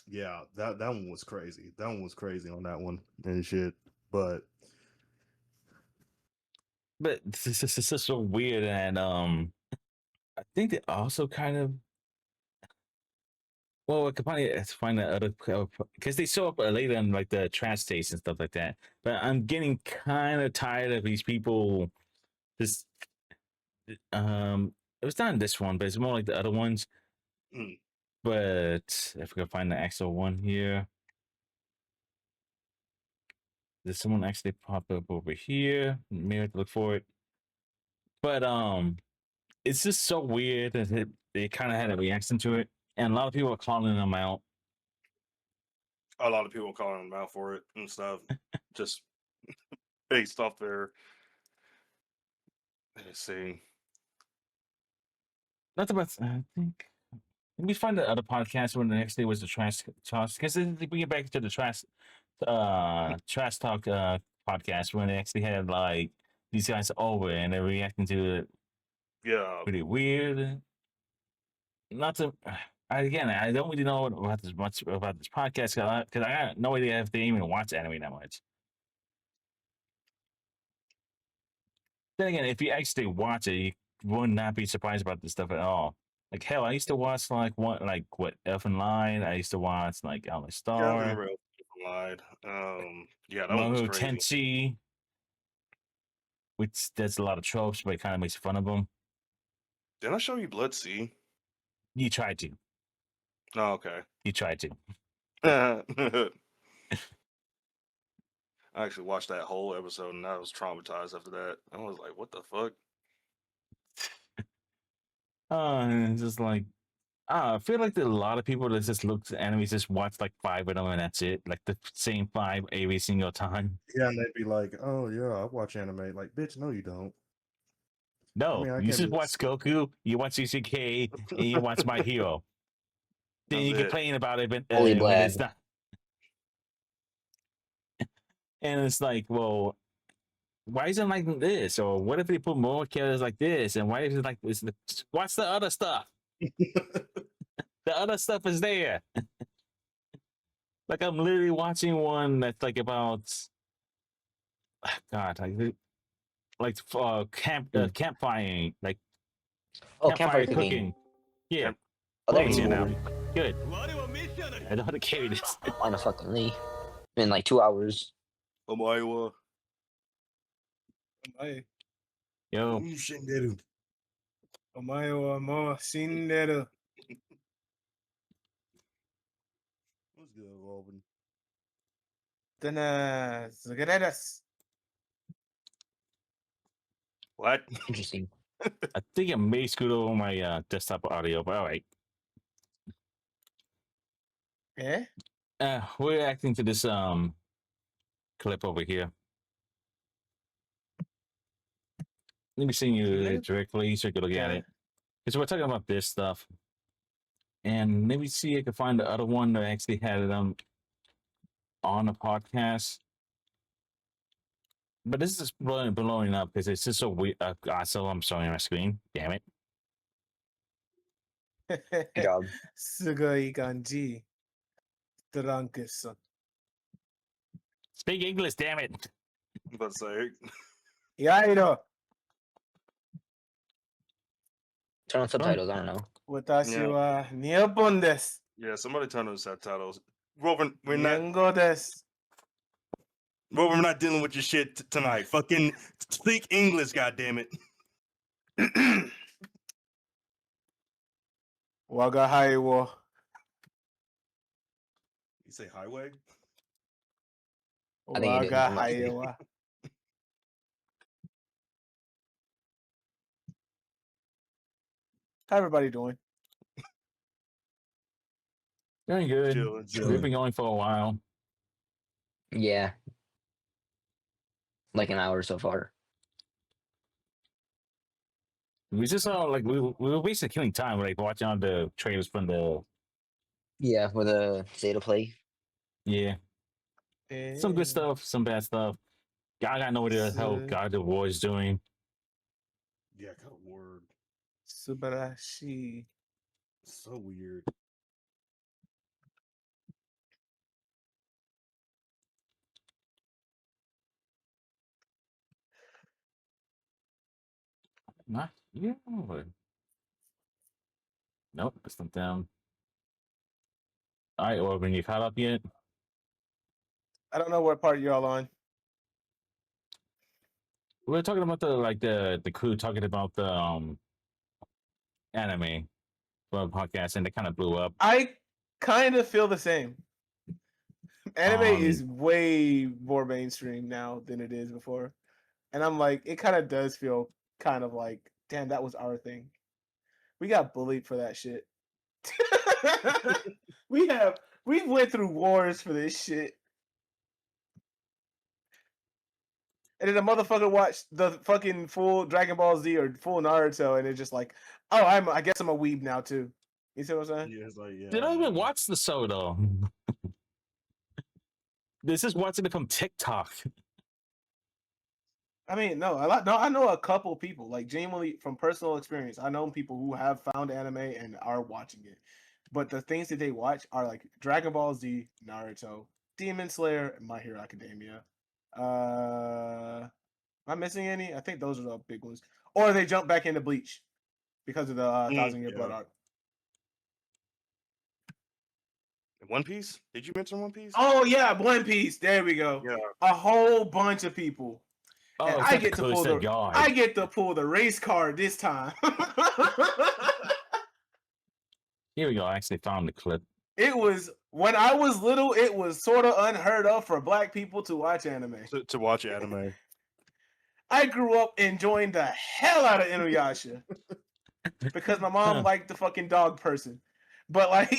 yeah, that one was crazy. That one was crazy on that one and shit. But This is just so weird, and I think they also kind of well, I could probably find the other because they show up later in like the trash states and stuff like that. But I'm getting kind of tired of these people. Just it was not in this one, but it's more like the other ones. mm, But if we can find the actual one here, did someone actually pop up over here? Maybe I have to look for it. But it's just so weird that they kind of had a reaction to it, and a lot of people are calling them out. a lot of people calling them out for it and stuff, just based off their. Let's see. Not about I think. Let me find the other podcast when the next day was the trash talk because we get back to the trash talk podcast when they actually had like these guys over and they're reacting to it Yeah, pretty weird. Not to again, I don't really know about this much about this podcast because I got no idea if they even watch anime that much. Then again, if you actually watch it, you would not be surprised about this stuff at all. Like hell, I used to watch what Elfen Lion. I used to watch like Outlet yeah, I Star, remember I lied. Yeah, that one was Moho crazy. Tenchi, which there's a lot of tropes, but it kind of makes fun of them. Didn't I show you Blood Sea? You tried to. Oh, okay. You tried to. I actually watched that whole episode and I was traumatized after that. I was like, what the fuck? And it's just like I feel like there are a lot of people that just look at enemies, just watch like 5 of them and that's it. Like the same 5 every single time. Yeah, and they'd be like, "Oh yeah, I watch anime." Like, bitch, no, you don't. No, I you can't just really watch see. Goku, you watch UCK, and you watch My Hero. Then That's you it. complain about it Holy when it's blad. not. And it's like, well, why is it like this? Or what if they put more characters like this? And why is it like this? Watch the other stuff. The other stuff is there. Like I'm literally watching one that's like about God, campfire, like Oh, campfire campfire cooking. cooking. Yeah, Camp- Oh, that'd watch be it now. cool. Good. I know how to carry this. On a fucking Lee. In like 2 hours. Omaewa. Yo, Shinderu. お前はもう死んでる。 What's good, Robin? てね、すげです。 What? Interesting. I think I may scoot over my desktop audio, but all right. え We're reacting to this clip over here. Let me send you Maybe- it directly so you can look at Yeah. it. Because we're talking about this stuff. And let me see if I can find the other one that actually had it on a podcast. But this is blowing up because it's just so weird. So I'm showing my screen. Damn it. Good job. すごい感じ。トランクス。 Speak English, damn it. I'm about to say. いやいろ。 Turn on subtitles. I don't know. 私は日本です。 Yeah, somebody turn on the subtitles. Rover, 日本語です。 Rover, we're not dealing with your shit tonight. Fucking speak English, goddammit. 我が輩を You say highway? I think you 我 did. が I'm not sure. 輩は How everybody doing? Doing good. Chilling, We've chilling. been going for a while. Yeah. Like an hour so far. We just saw like we were basically killing time, like watching all the trailers from the Yeah, with a Zeta play. yeah. Some Eh, good stuff, some bad stuff. I got no idea how So- God of War is doing. Yeah, God of War. 素晴らしい。 So weird. Not yeah. Nope, it's not down. All right, Orban, you caught up yet? I don't know what part y'all on. We were talking about the crew talking about the anime for a podcast, and it kind of blew up. I kind of feel the same. Anime Um, is way more mainstream now than it is before. And I'm like, it kind of does feel kind of like, damn, that was our thing. We got bullied for that shit. we went through wars for this shit. And then a motherfucker watched the fucking full Dragon Ball Z or full Naruto, and it's just like, oh, I guess I'm a weeb now too. You see what I'm saying? Yeah, it's like, yeah. Did I I'm even not- watch the show though? This is watching it from TikTok. I mean, no, I know a couple people, like genuinely from personal experience. I know people who have found anime and are watching it, but the things that they watch are like Dragon Ball Z, Naruto, Demon Slayer, and My Hero Academia. Am I missing any? I think those are the big ones. Or they jump back into Bleach because of the Thousand Year Blood yeah. arc. One Piece? Did you mention One Piece? Oh yeah, One Piece. There we go. Yeah. A whole bunch of people. Oh, And it's I not get the to crew, it's pull the the guy. I get to pull the race card this time. Here we go. I actually found the clip. It was when I was little, it was sort of unheard of for black people to watch anime. To watch anime. I grew up enjoying the hell out of Inuyasha because my mom liked the fucking dog person. But like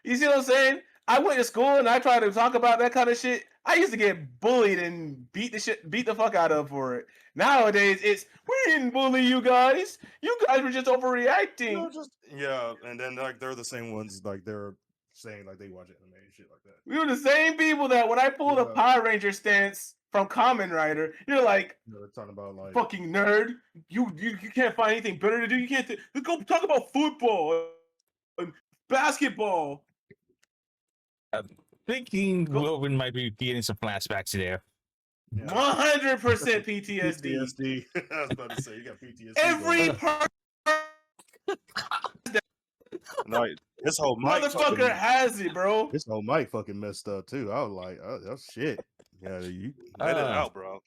you see what I'm saying? I went to school and I tried to talk about that kind of shit. I used to get bullied and beat the fuck out of for it. Nowadays, it's we didn't bully you guys. You guys were just overreacting. Yeah, and then like they're the same ones, like they're saying like they watch anime and shit like that. We were the same people that when I pulled a Yeah. Power Ranger stance from Kamen Rider, you're like, You know, they're talking about like fucking nerd. You can't find anything better to do. You can't go talk about football and basketball. Thinking Go- Wilbur might be getting some flashbacks there. 100% PTSD. PTSD. I was about to say you got PTSD. Every going. No, this whole mic motherfucker fucking, has it, bro. this whole mic fucking messed up too. I was like, oh shit. Yeah, you let it out, bro.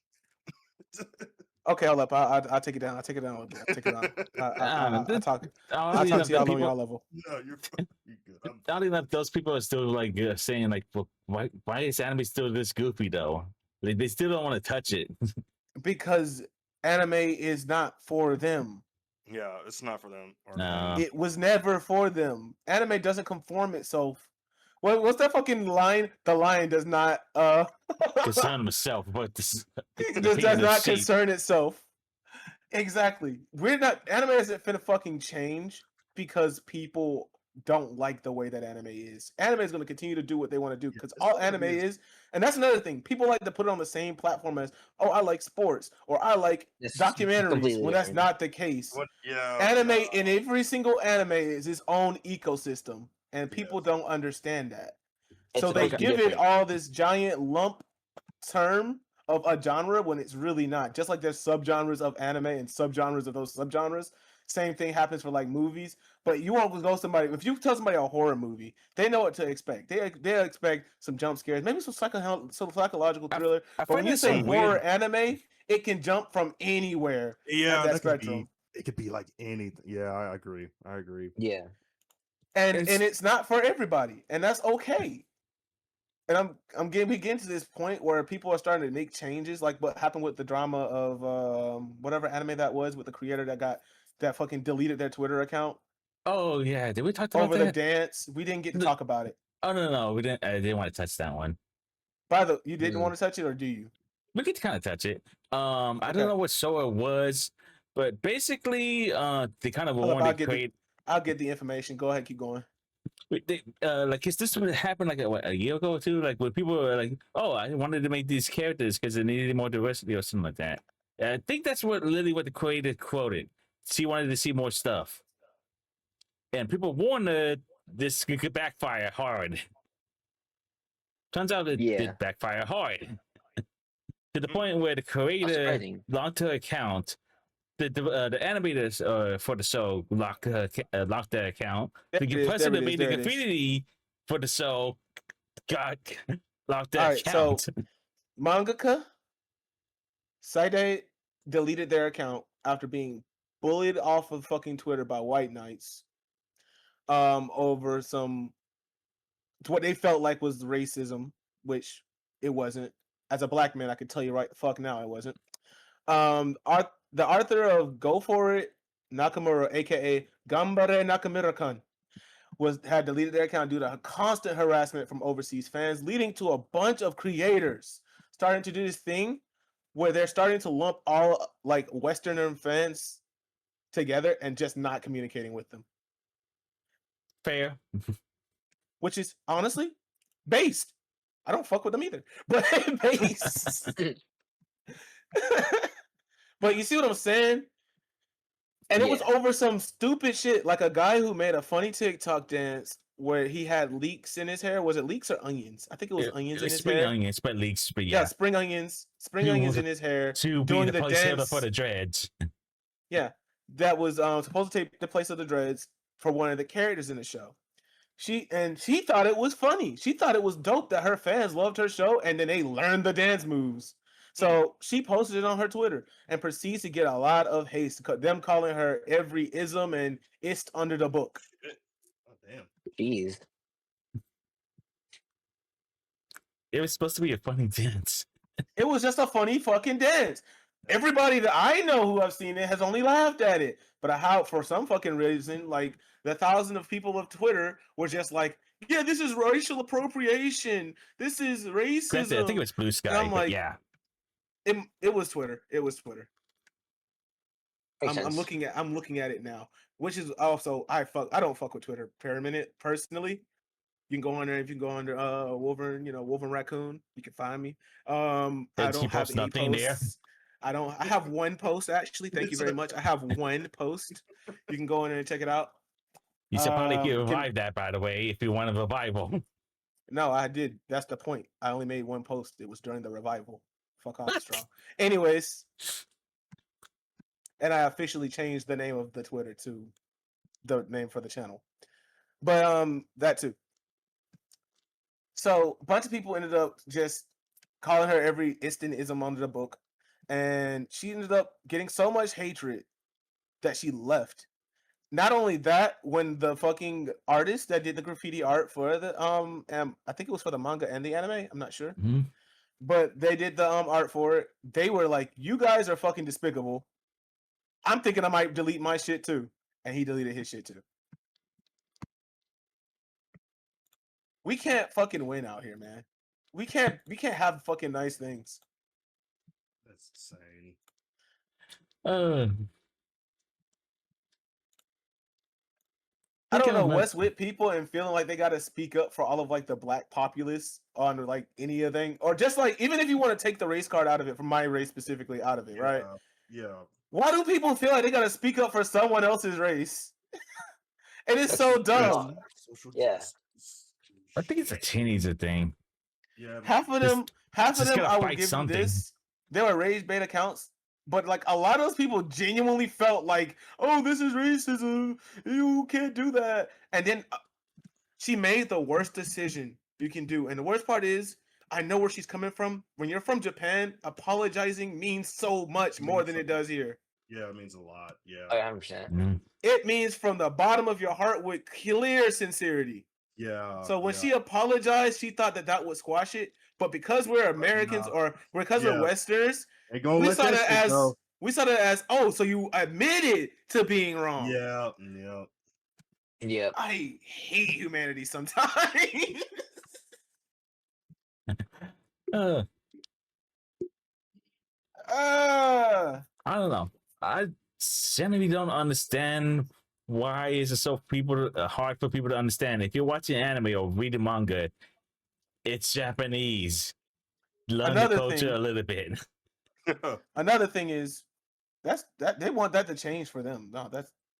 Okay, hold up. I'll take it down. I'll take it down a little bit. I'll take it down. I'll talk I'll to y'all on y'all level. No, you're good. Not even that those people are still like saying like, well, why is anime still this goofy though? Like, they still don't want to touch it. Because anime is not for them. Yeah, it's not for them. Or No. It was never for them. Anime doesn't conform itself What's that fucking line? The lion does not Concern myself, but this it does not concern itself. Exactly. We're not anime isn't finna fucking change because people don't like the way that anime is. Anime is going to continue to do what they want to do because that's all what it anime is. is, and that's another thing. People like to put it on the same platform as, oh, I like sports or I like It's documentaries. completely When that's different. not the case. Yeah, Anime no. in every single anime is its own ecosystem, and people Yes. don't understand that. It's So they supposed to be give it different. all this giant lump term of a genre when it's really not. Just like there's subgenres of anime and subgenres of those subgenres. Same thing happens for like movies. But you won't go somebody if you tell somebody a horror movie, they know what to expect. They expect some jump scares, maybe some psychological thriller. I But when find you that say so horror weird. anime, it can jump from anywhere Yeah, at that that could be. spectrum. It could be like anything. Yeah, I agree. I agree. Yeah. And It's- it's not for everybody, and that's okay. And we getting to this point where people are starting to make changes, like what happened with the drama of whatever anime that was with the creator that fucking deleted their Twitter account Oh yeah, did we talk about over the that? dance. We didn't get to The- talk about it. Oh no, we didn't. I didn't want to touch that one. You didn't want to touch it, or do you? We could kind of touch it. I Okay. don't know what show it was, but basically, they kind of Hold up, wanted to create. I'll get the information. Go ahead, keep going. Like, is this what happened like a year ago or two? Like when people were like, "Oh, I wanted to make these characters because they needed more diversity or something like that." I think that's what the creator quoted. She wanted to see more stuff, and people warned her this could backfire hard. Turns out it Yeah. did backfire hard to the point where the That's creator surprising. locked her account. The animators for the show locked their account. There The it is, person there that it is, made the there it is. graffiti for the show got locked their All right, so account. mangaka Saide deleted their account after being bullied off of fucking Twitter by white knights over some what they felt like was racism, which it wasn't. As a black man, I could tell you right the fuck now it wasn't. The author of Go For It, Nakamura, aka Gambare Nakamura-kun, had deleted their account due to constant harassment from overseas fans, leading to a bunch of creators starting to do this thing where they're starting to lump all like Westerner fans together and just not communicating with them, Fair. which is honestly based. I don't fuck with them either, but based. But you see what I'm saying? And it was Yeah. over some stupid shit, like a guy who made a funny TikTok dance where he had leeks in his hair. Was it leeks or onions? I think it was onions in his spring hair. onions, but leaks. But Yeah, yeah, spring onions To- in his hair. to be doing the the placeholder dance. for the dreads. Yeah, that was supposed to take the place of the dreads for one of the characters in the show. She thought it was funny. She thought it was dope that her fans loved her show, and then they learned the dance moves. So she posted it on her Twitter and proceeds to get a lot of hate, them calling her every ism and ist under the book. Oh, damn. Jeez. It was supposed to be a funny dance. It was just a funny fucking dance. Everybody that I know who have seen it has only laughed at it. But how, for some fucking reason, like the thousands of people of Twitter were just like, yeah, this is racial appropriation. This is racism. Granted, I think it was Blue Sky, I'm but like, yeah. It was Twitter. It was Twitter. Makes I'm sense. looking at it now, which is also I don't fuck with Twitter per minute personally. You can go on there if you can go under Wolverine, Wolverine Raccoon. You can find me. I Did don't you have post any nothing there? posts. I have one post actually. Thank you very much. I have one post. You can go in there and check it out. You should probably Can- revive that, by the way, if you want a revival. No, I did. That's the point. I only made one post. It was during the revival. Fuck off, Strong. Anyways, and I officially changed the name of the Twitter to the name for the channel. But that too. So a bunch of people ended up just calling her every ism under the book, and she ended up getting so much hatred that she left. Not only that, when the fucking artist that did the graffiti art for the I think it was for the manga and the anime, I'm not sure. Mhm. But they did the art for it. They were like, "You guys are fucking despicable." I'm thinking I might delete my shit too, and he deleted his shit too. We can't fucking win out here, man. We can't have fucking nice things. That's insane. I don't Thinking know of what's with people and feeling like they got to speak up for all of like the black populace on like any of thing, or just like even if you want to take the race card out of it, from my race specifically out of it, right? Yeah. Why do people feel like they got to speak up for someone else's race? And it's That's so not- dumb. Social Yeah. justice. I think it's a teenager thing. Yeah. Half of Just- them, just gotta I will fight give something. you this. They were rage bait accounts, but like a lot of those people genuinely felt like, oh, this is racism. You can't do that. And then she made the worst decision you can do. And the worst part is, I know where she's coming from. When you're from Japan, apologizing means so much more than it does here. Yeah, it means a lot. Yeah. 100%. Mm. It means from the bottom of your heart with clear sincerity. Yeah. So when yeah. she apologized, she thought that would squash it. But because we're Americans no. or because we're Yeah. Westerners, They gonna we let saw that that shit as go. oh, so you admitted to being wrong. Yeah. Yeah. Yep. I hate humanity sometimes. Uh, uh, I don't know. I generally don't understand why is it so hard for people to understand. If you're watching anime or reading manga, it's Japanese. Learn the Another culture thing- a little bit. Another thing is that they want that to change for them. No,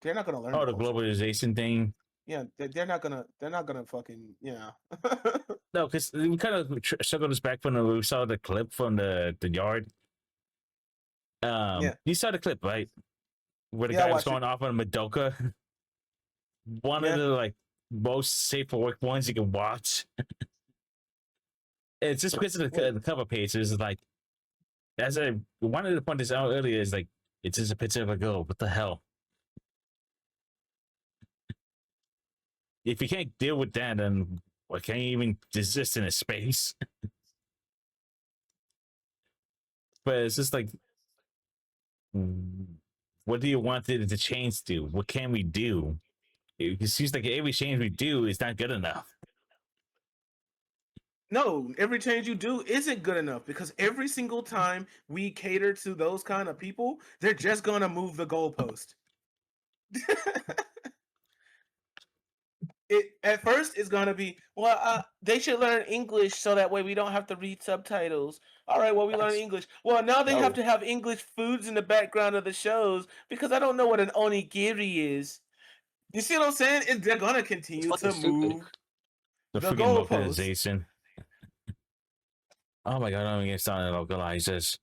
they're not gonna learn. Oh, the culture. globalization thing. Yeah, they're not gonna fucking No, because we kind of circled this back when we saw the clip from the yard. Yeah. You saw the clip, right? Where the Yeah, I guy was watched it. going off on Madoka. One Yeah. of the like most safe for work ones you can watch. It's just because of the cover page. It's like, as I wanted to point this out earlier, is like it's just a picture of a girl. What the hell? If you can't deal with that, then why can't you even exist in a space? But it's just like, what do you want it to change to? What can we do? It seems like every change we do is not good enough. No, every change you do isn't good enough because every single time we cater to those kind of people, they're just gonna move the goalpost. At first it's gonna be, well, they should learn English so that way we don't have to read subtitles. All right, well, we learn English. Well, now they have to have English foods in the background of the shows because I don't know what an onigiri is. You see what I'm saying? They're gonna continue to fucking stupid. move The the freaking goalpost. localization. Oh my god, I'm getting started localizers.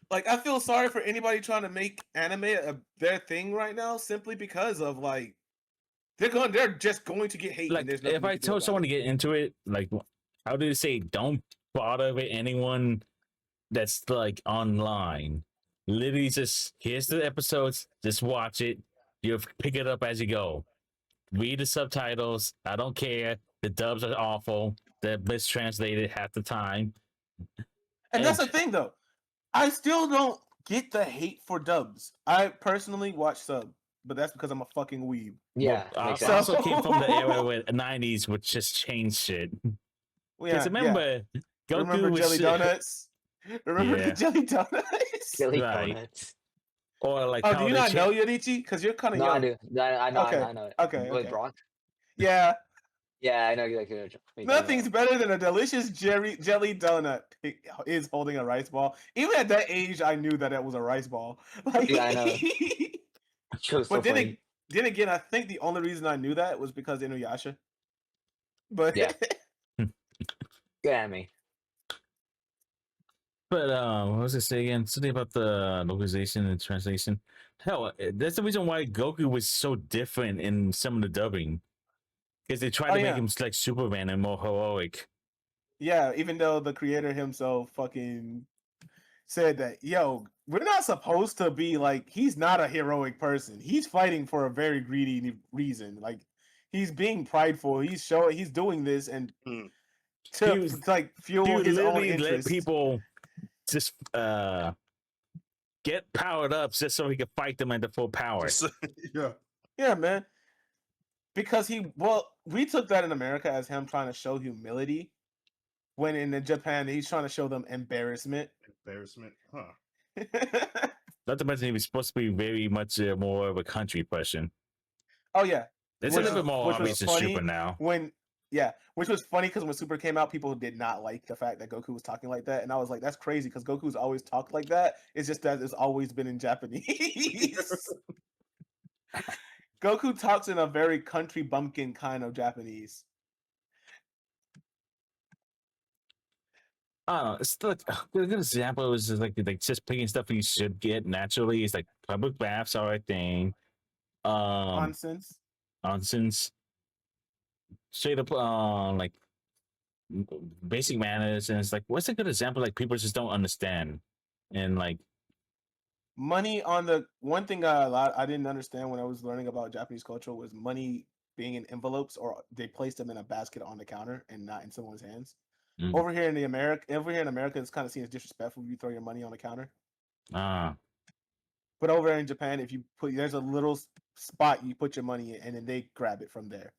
Like, I feel sorry for anybody trying to make anime their thing right now, simply because of like they're just going to get hate. Like, and there's nothing if you I can do told about someone it. to get into it, like, how do they say don't bother with anyone that's like online? Literally, just here's the episodes, just watch it. You pick it up as you go. Read the subtitles. I don't care. The dubs are awful. They're mistranslated half the time. And that's the thing, though. I still don't get the hate for dubs. I personally watch sub, but that's because I'm a fucking weeb. Yeah, Well, I makes sense. also came from the era where the 90s would just change shit. Because remember, Goku remember was jelly shit. donuts? Remember Yeah. the jelly donuts? Silly Right. donuts. Or like, Oh, how do you they not cha- know Yorichi? Because you're kind of No, young. I do. No, I know. Okay, I know. okay, With okay. Brock. Yeah, Yeah, I know exactly what you're talking nothing's about. better than a delicious jelly donut. Is holding a rice ball. Even at that age, I knew that it was a rice ball. Like, Yeah, I know. So but then, funny. then again, I think the only reason I knew that was because of Inuyasha. But Yeah. Good anime. But what was I say again? Something about the localization and translation. Hell, that's the reason why Goku was so different in some of the dubbing, because they tried to make him like Superman and more heroic. Yeah, even though the creator himself fucking said that, yo, we're not supposed to be like, he's not a heroic person. He's fighting for a very greedy reason. Like, he's being prideful. He's doing this and to like fuel his own Let interest. people just get powered up just so he could fight them at the full power. Yeah. Yeah, man. because we took that in America as him trying to show humility, when in Japan he's trying to show them embarrassment. Embarrassment, huh? Not to mention he was supposed to be very much more of a country person. Oh yeah, It's a which little bit was- more which was obvious in funny Super now. which was funny because when Super came out, people did not like the fact that Goku was talking like that, and I was like, that's crazy because Goku's always talked like that. It's just that it's always been in Japanese. Goku talks in a very country bumpkin kind of Japanese. It's like a good example is just like just picking stuff you should get naturally. It's like public baths are a thing. Nonsense. Nonsense. Straight up, like basic manners, and it's like, what's a good example? Like people just don't understand, and like, Money on the one thing I didn't understand when I was learning about Japanese culture was money being in envelopes, or they placed them in a basket on the counter and not in someone's hands. Mm. Over here in America, it's kind of seen as disrespectful if you throw your money on the counter. But over in Japan, if you there's a little spot you put your money in, and then they grab it from there,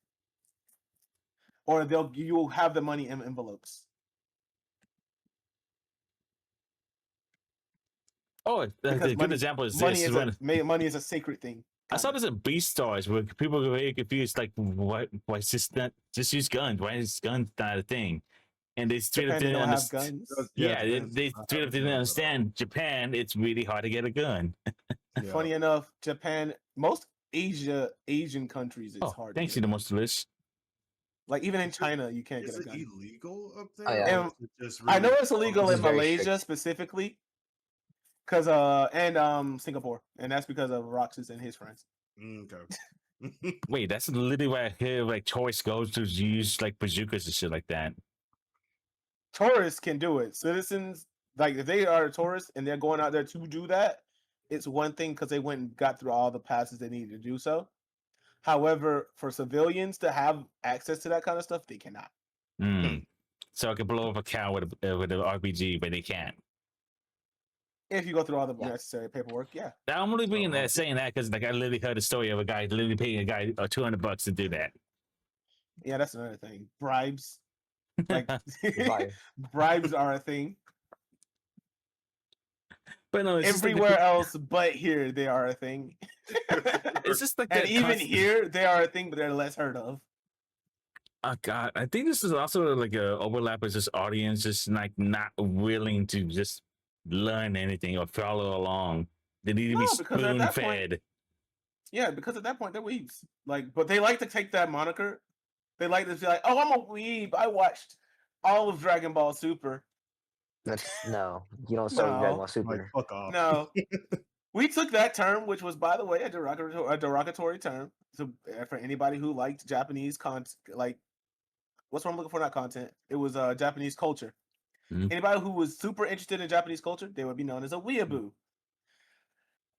or you'll have the money in envelopes. oh, the Because good example is money this. money is a sacred thing. I saw this in Beastars where people were very confused, like, why is this not just use guns? Why is guns not a thing? And they straight up Japan, they didn't don't have understand. guns. Yeah, Japan's they not straight up having didn't guns at all. understand. Japan, it's really hard to get a gun. Yeah. Funny enough, Japan, most Asian countries, it's Oh, hard. thanks to to get the a most list. Like even in Is it- China, you can't Is get a it gun. illegal up there? Oh, yeah. or is it just I know really it's illegal This in is very Malaysia strict. specifically, because Singapore, and that's because of Roxas and his friends. Okay. Wait, that's literally why I hear like tourists go to use like bazookas and shit like that. Tourists can do it. Citizens, like if they are tourists and they're going out there to do that, it's one thing because they went and got through all the passes they needed to do so. However, for civilians to have access to that kind of stuff, they cannot. Mm. So I can blow up a cow with an RPG, but they can't. If you go through all the Yeah. necessary paperwork, yeah. Now, I'm only being Uh-huh. saying that because like I literally heard a story of a guy literally paying a guy $200 to do that. Yeah, that's another thing. Bribes. Like Fire. bribes are a thing. But no, it's Everywhere else but here, they are a thing. it's just like And that even constant- here, they are a thing, but they're less heard of. Oh God, I think this is also like a overlap with this audience, just like not willing to just learn anything or follow along. They need to be No, because at spoon that point- fed. Yeah, because at that point they're weebs. Like, but they like to take that moniker. They like to be like, "Oh, I'm a weeb. I watched all of Dragon Ball Super." No, you don't start with Dragon No. Ball Like, Super. fuck off. No, we took that term, which was, by the way, a derogatory term. So for anybody who liked Japanese content, like, what's what I'm looking for? Not content. It was Japanese culture. Mhm. Anybody who was super interested in Japanese culture, they would be known as a weeaboo.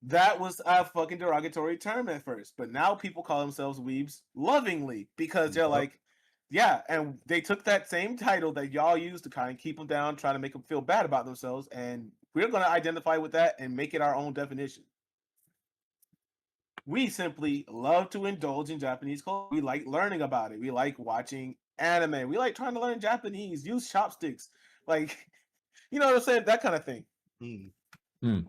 That was a fucking derogatory term at first, but now people call themselves weebs lovingly because they're Yep. like, yeah, and they took that same title that y'all used to kind of keep them down, try to make them feel bad about themselves, and we're going to identify with that and make it our own definition. We simply love to indulge in Japanese culture. We like learning about it. We like watching anime. We like trying to learn Japanese, use chopsticks, like, you know what I'm saying? That kind of thing. Hmm.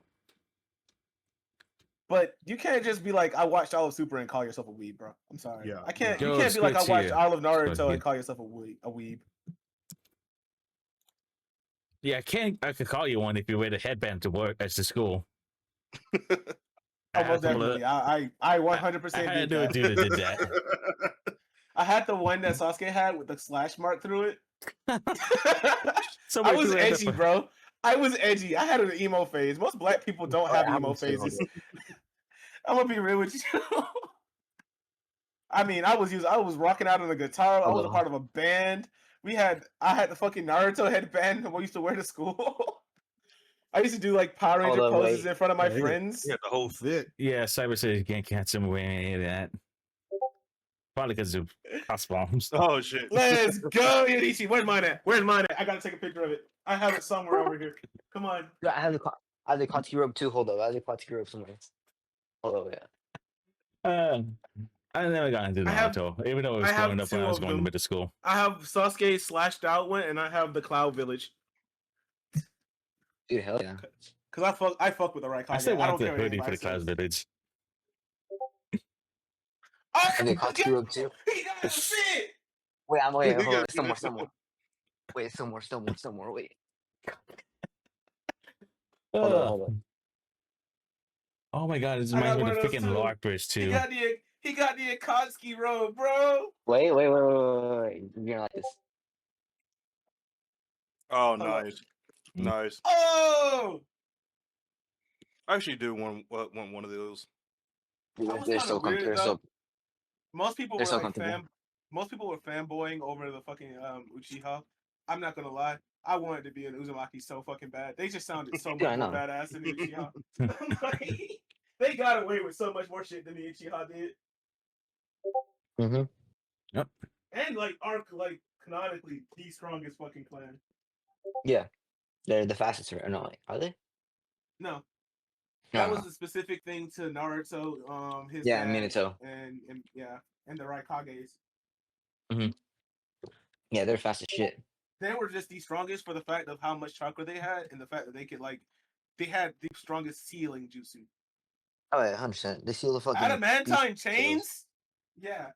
But you can't just be like, I watched all of Super and call yourself a weeb, bro. I'm sorry. Yeah, I can't. yeah. You Go can't be like, I Squid watched here. all of Squid Naruto here. and call yourself a weeb. Yeah, I could call you one if you wear the headband to work at the school. Almost definitely. I 100% I had did to do a that. dude that did that. I had the one that Sasuke had with the slash mark through it. So I was edgy, bro. I was edgy. I had an emo phase. Most black people don't Oh, have I emo haven't seen phases. it. I'm gonna be real with you. I mean, I was rocking out on the guitar. I was a part of a band. I had the fucking Naruto headband that we used to wear to school. I used to do like Power Ranger Hold on, poses wait. in front of my Yeah, friends. Yeah, the whole fit. Yeah, Cyber says you can't catch him wearing any of that. Probably because of cross bombs. Oh shit. Let's go, Yanichi. Where's mine at? I gotta take a picture of it. I have it somewhere over here. Come on. Yeah, I have the Katsuki robe too. Hold up, I have the Katsuki robe somewhere. Hold up, yeah. I never got into I have- Naruto, even though it was I have growing up when two I was of going to them. middle school. I have Sasuke slashed out one, and I have the Cloud Village. Dude, hell yeah. Cause I fuck with the Raikage. I still I want don't the care what hoodie for anybody the Cloud says. Village. And the Katsuro too. He got him shit. Wait, I'm He wait, hold on. got- Some more. Wait, some more. Wait. Hold Ugh. on. Oh my god, this I reminds got me one of the of those freaking too. Larpers He too. got the Akatsuki robe, bro. Wait. You're gonna like this. Oh, Hold up. nice, nice. Oh, I actually do want one of those. that was They're kind so of weird comfortable. though. Most people They're were so like comfortable. most people were fanboying over the fucking Uchiha. I'm not gonna lie. I wanted to be an Uzumaki so fucking bad. They just sounded so Yeah, I much more know. badass than the Uchiha. I'm like, they got away with so much more shit than the Uchiha did. Mm-hmm. And like canonically the strongest fucking clan. Yeah. They're the fastest, right? No, are they? No. No, That no. was a specific thing to Naruto, his Yeah, dad, Minato. and and the Raikages. Yeah, they're fast as shit. They were just the strongest for the fact of how much chakra they had and the fact that they could they had the strongest sealing jutsu. Oh yeah, 100%. They seal the fucking Adamantine beast chains? Yeah.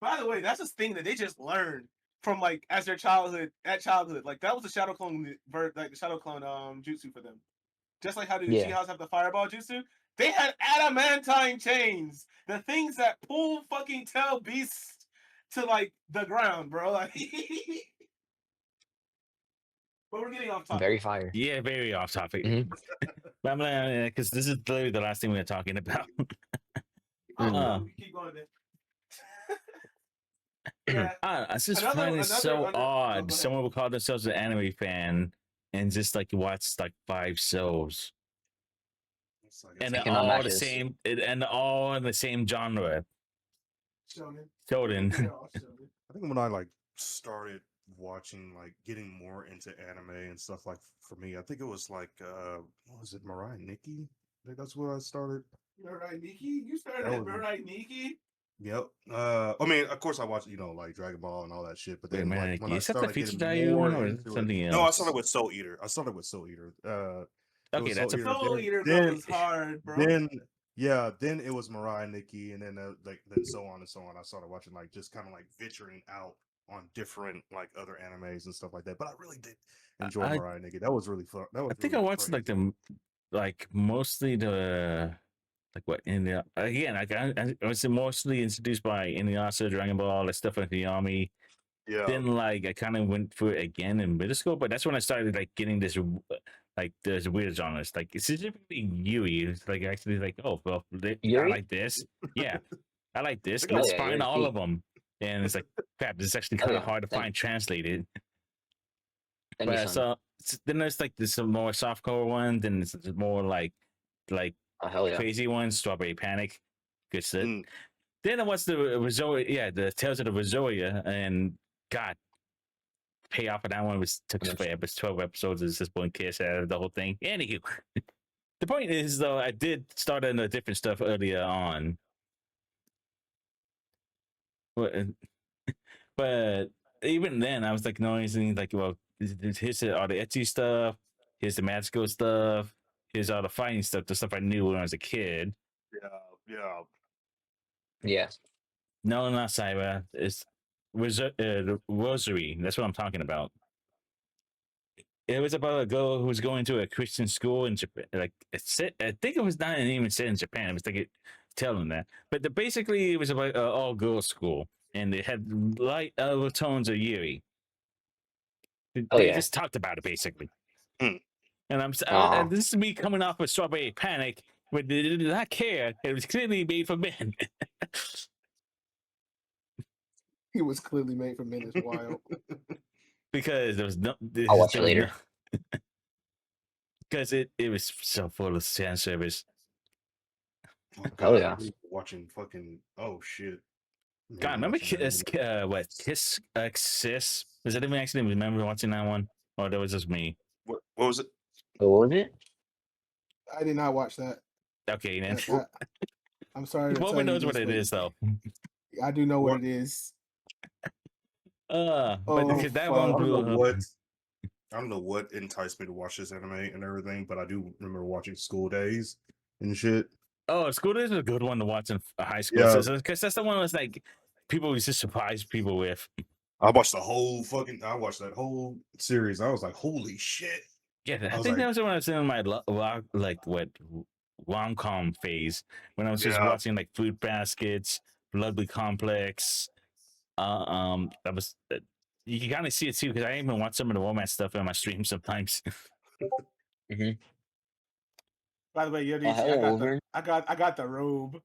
By the way, that's a thing that they just learned from like as their childhood Like that was the shadow clone the shadow clone jutsu for them. Just like how the Yeah. Uchihas have the fireball jutsu, they had adamantine chains. The things that pull fucking tail beasts to like the ground, bro. Like but we're getting off topic. Very fire. Yeah, very off topic. Mhm. But I'm like, because this is literally the last thing we were talking about. Oh, keep going then. Yeah. I just Another- find it so another- odd. go ahead. Someone would call themselves an anime fan and just like watch like 5 shows. It's like- And it's they're cannot all match the this. same, and all in the same genre. Shonen. Shonen. They're all shonen. I think when I like started watching, like getting more into anime and stuff, like for me, I think it was like what was it, Mirai Nikki? I think that's where I started. Mirai Nikki? You started That at was- Mirai Nikki? Yep. I mean, of course, I watched like Dragon Ball and all that shit. But Wait, then, man, like, when I is that the started Future getting Value more one or into it, something else? no, I started with Soul Eater. It Okay, was that's a Soul then- Eater then- goes hard, bro. Then it was Mariah Nikki, and then then so on and so on. I started watching like just kind of like venturing out on different like other animes and stuff like that. But I really did enjoy I- Mariah Nikki. That was really fun. That was I think really I watched like crazy. mostly the like what in the again I was mostly introduced by Inuyasha, Dragon Ball, like stuff like the Army. Yeah. Then like I kind of went through it again in middle school, but that's when I started like getting this like there's weird genres like specifically Yui. It's like actually like I Yuri? like this. Yeah, I like this. Oh, Let's yeah, find Yuri's all peak. of them. And it's like crap. This is actually Oh, kind of yeah, hard to thank- find translated. Then But you I saw then there's like this some more softcore ones, and it's more like Oh hell yeah. crazy ones. Strawberry Panic, good shit. Mm. Then I watched the Rizoya, the Tales of the Rizoya, and God, payoff for that one took Yes. forever. It's 12 episodes. It's just one kiss out of the whole thing. Anywho, the point is though, I did start on the different stuff earlier on, but even then, I was like noticing like, well, here's all the ecchi stuff, here's the magical stuff, here's all the fighting stuff, the stuff I knew when I was a kid. Yeah. Yeah. No, not Cyber. It's the Rosary. That's what I'm talking about. It was about a girl who was going to a Christian school in Japan. Like I think it was not even set in Japan. It was like telling that, but basically it was about an all girls school, and it had light tones of Yuri. Oh, They yeah. just talked about it basically. Hmm. And Aw. this is me coming off of Strawberry Panic, but they did not care. It was clearly made for men. He was clearly made for men as wild. Because there was no. I'll watch it later. Because it was so full of fan service. Oh, Hell God, yeah. I was watching fucking God, shit. remember Watching that one. Kiss Sis? Does anyone actually remember watching that one? Or that was just me? What was it? What was it? I did not watch that. Okay, then. I'm sorry to Woman tell you knows what this, it but is, though. I do know what What- it is. But Oh, because that fuck. one I don't know blew up. what. I don't know what enticed me to watch this anime and everything, but I do remember watching School Days and shit. Oh, School Days is a good one to watch in high school. Yeah. Because that's the one that's like people used to surprise people with. I watched I watched that whole series. I was like, holy shit. Yeah, I was think that like- was when I was in my rom-com phase when I was just Yeah. watching like Fruit Baskets, Lovely Complex. I was you can kind of see it too because I even watch some of the romance stuff on my stream sometimes. By the way, Oh, Yodichi, hello, Wolverine. I got the robe.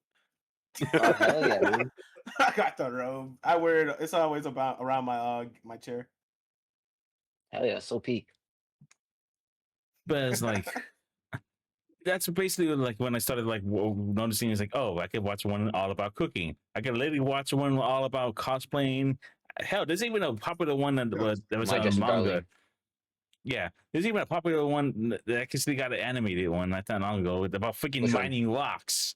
Oh, hell yeah, dude. I got the robe. I wear it. It's always about around my chair. Hell yeah, so peak. But it's like that's basically like when I started like noticing it's like, oh, I could watch one all about cooking. I could literally watch one all about cosplaying. Hell, there's even a popular one that was My a Dress with manga. Darling. Yeah, there's even a popular one that actually got an animated one not that long ago about freaking Which one? mining rocks.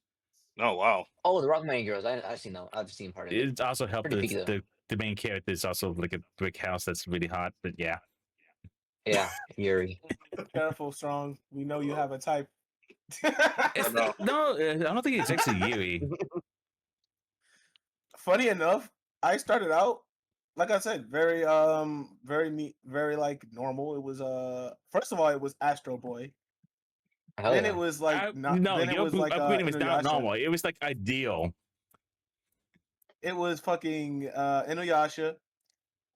Oh wow. Oh, the Rockman Girls. I've seen that. I've seen part of it. It also helped Pretty peak, the main character is also like a brick house that's really hot. But yeah, Yeah, Yuri. Careful, Strong. We know you have a type. it's, no, I don't think it's actually Yuri. Funny enough, I started out, like I said, very very neat, very like normal. It was first of all, it was Astro Boy. Hell Then yeah. it was like No, then it your was like upgrading was not Inuyasha. normal. It was like ideal. It was fucking Inuyasha.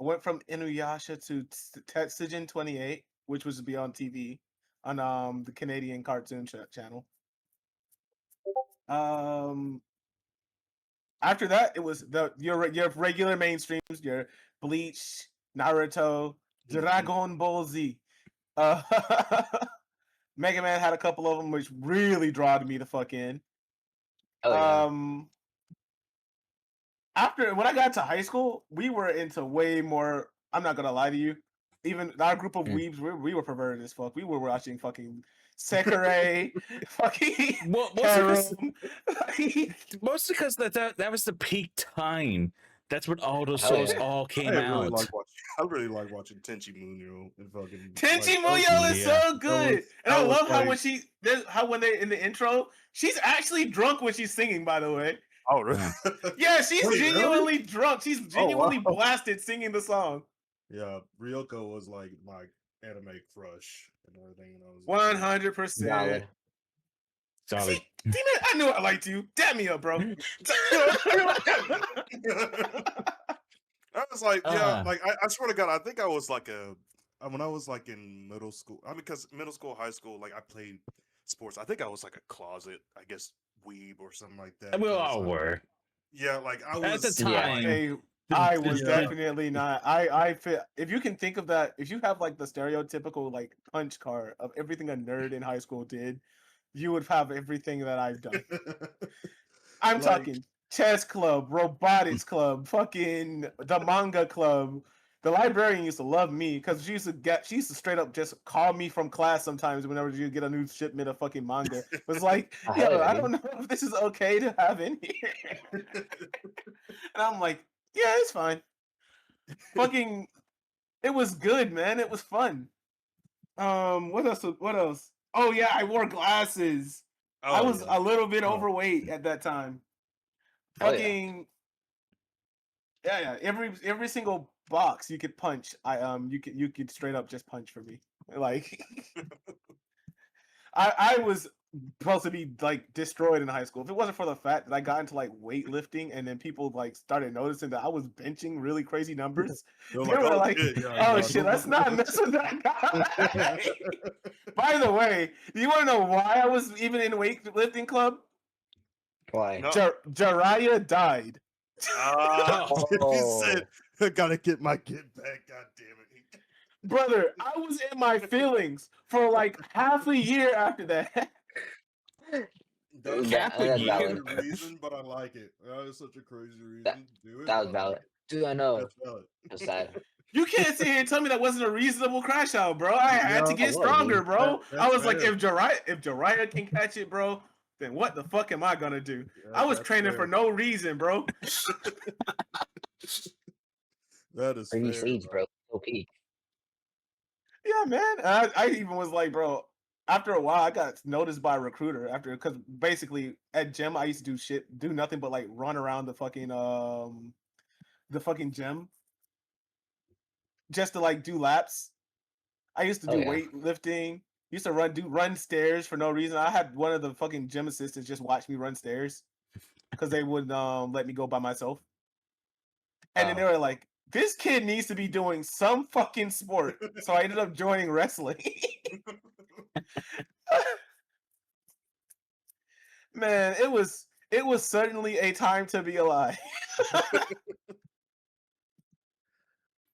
I went from Inuyasha to Tetsujin 28, which was to be on TV on the Canadian cartoon channel. After that, it was your regular mainstreams, your Bleach, Naruto, Dragon Ball Z. Mega Man had a couple of them, which really drawed me the fuck in. Oh yeah. After when I got to high school, we were into way more. I'm not gonna lie to you. Even our group of weebs, we were perverted as fuck. We were watching fucking Sekirei, fucking Mostly because that was the peak time. That's when all those Hell shows yeah. all came out. I really like watching Tenchi Muyo and fucking Tenchi like, Muyo is yeah. so good, and that I was love how like- when they in the intro, she's actually drunk when she's singing. By the way, Oh really? yeah, she's Wait, really? genuinely drunk. She's genuinely wow. blasted singing the song. Yeah, Ryoko was like my anime crush and everything. When I was 100%. Valid. Solid. Damn it, I knew I liked you. Damn me up, bro. I was like, yeah, Uh. like I swear to God, I think I was like when I was like in middle school. I mean, because middle school, high school, like I played sports. I think I was like a closet, I guess, weeb or something like that. We 'cause, all like, were. Yeah, like I At was the time. Hey, I was Yeah. definitely not. I feel if you can think of that, if you have like the stereotypical like punch card of everything a nerd in high school did, you would have everything that I've done. I'm Like- talking chess club, robotics club, fucking the manga club. The librarian used to love me because she used to straight up just call me from class sometimes whenever you get a new shipment of fucking manga. It was like, Oh, hell yo, yeah, I dude. don't know if this is okay to have in here. And I'm like, yeah, it's fine. Fucking, it was good, man. It was fun. What else? What else? Oh yeah, I wore glasses. I Oh, was yeah. a little bit Oh. overweight at that time. Hell yeah. Fucking yeah. Every single box you could punch, you could straight up just punch for me. Like I was supposed to be like destroyed in high school. If it wasn't for the fact that I got into like weightlifting and then people like started noticing that I was benching really crazy numbers, They were they were like, shit, yeah, oh yeah, shit, no, let's no, not no. mess with that guy. By the way, do you want to know why I was even in weightlifting club? Why? No. Jiraiya died. Ah, he Oh. said, I gotta get my kid back. God damn it. Brother, I was in my feelings for like half a year after that. That's That- a that's crazy valid. reason, but I like it. That is such a crazy reason. That- Do it. That was but I like valid. Dude, I know. it. That's valid. That's sad. You can't sit here and tell me that wasn't a reasonable crash out, bro. I had to Yeah, get I was, stronger, dude. bro. That's I was like, fair. if Jiraiya can catch it, bro, then what the fuck am I gonna do? I was that's training fair. for no reason, bro. That is Pretty fair, Siege, bro. bro. OP. Yeah, man. I even was like, bro. After a while, I got noticed by a recruiter because basically at gym I used to do nothing but like run around the fucking gym just to like do laps. I used to Oh, do yeah. weightlifting. Used to run stairs for no reason. I had one of the fucking gym assistants just watch me run stairs because they would let me go by myself. And then they were like, "This kid needs to be doing some fucking sport." So I ended up joining wrestling. Man, it was certainly a time to be alive.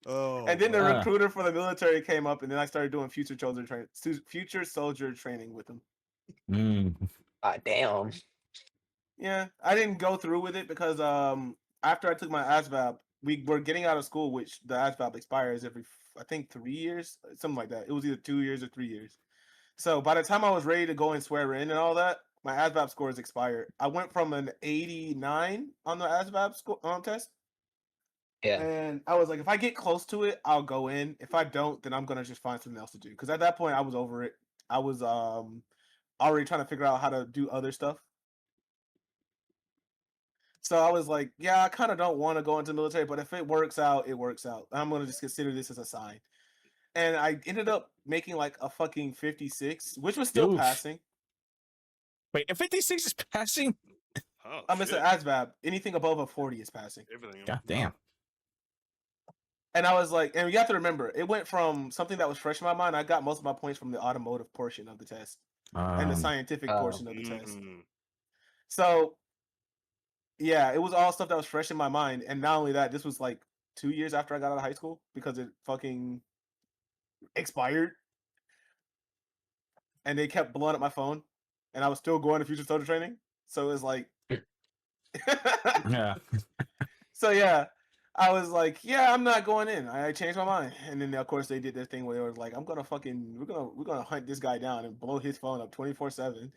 Oh, And then the man. recruiter for the military came up, and then I started doing future soldier training with him. Damn. Yeah, I didn't go through with it because after I took my ASVAB, we were getting out of school, which the ASVAB expires every I think 3 years, something like that. It was either 2 years or 3 years. So by the time I was ready to go and swear in and all that, my ASVAB scores expired. I went from an 89 on the ASVAB test. Yeah. And I was like, if I get close to it, I'll go in. If I don't, then I'm gonna just find something else to do. Because at that point, I was over it. I was already trying to figure out how to do other stuff. So I was like, yeah, I kind of don't want to go into the military, but if it works out, it works out. I'm gonna just consider this as a sign. And I ended up making like a fucking 56, which was still Oof. passing. Wait, a 56 is passing? Oh, I'm Mr. ASVAB. Anything above a 40 is passing. Everything. God damn. And I was like, and you have to remember, it went from something that was fresh in my mind. I got most of my points from the automotive portion of the test and the scientific portion of the test. So, yeah, it was all stuff that was fresh in my mind. And not only that, this was like 2 years after I got out of high school because it fucking expired. And they kept blowing up my phone. And I was still going to future soldier training. So it was like, Yeah. so yeah. I was like, yeah, I'm not going in. I changed my mind. And then of course they did their thing where they were like, we're gonna hunt this guy down and blow his phone up 24/7.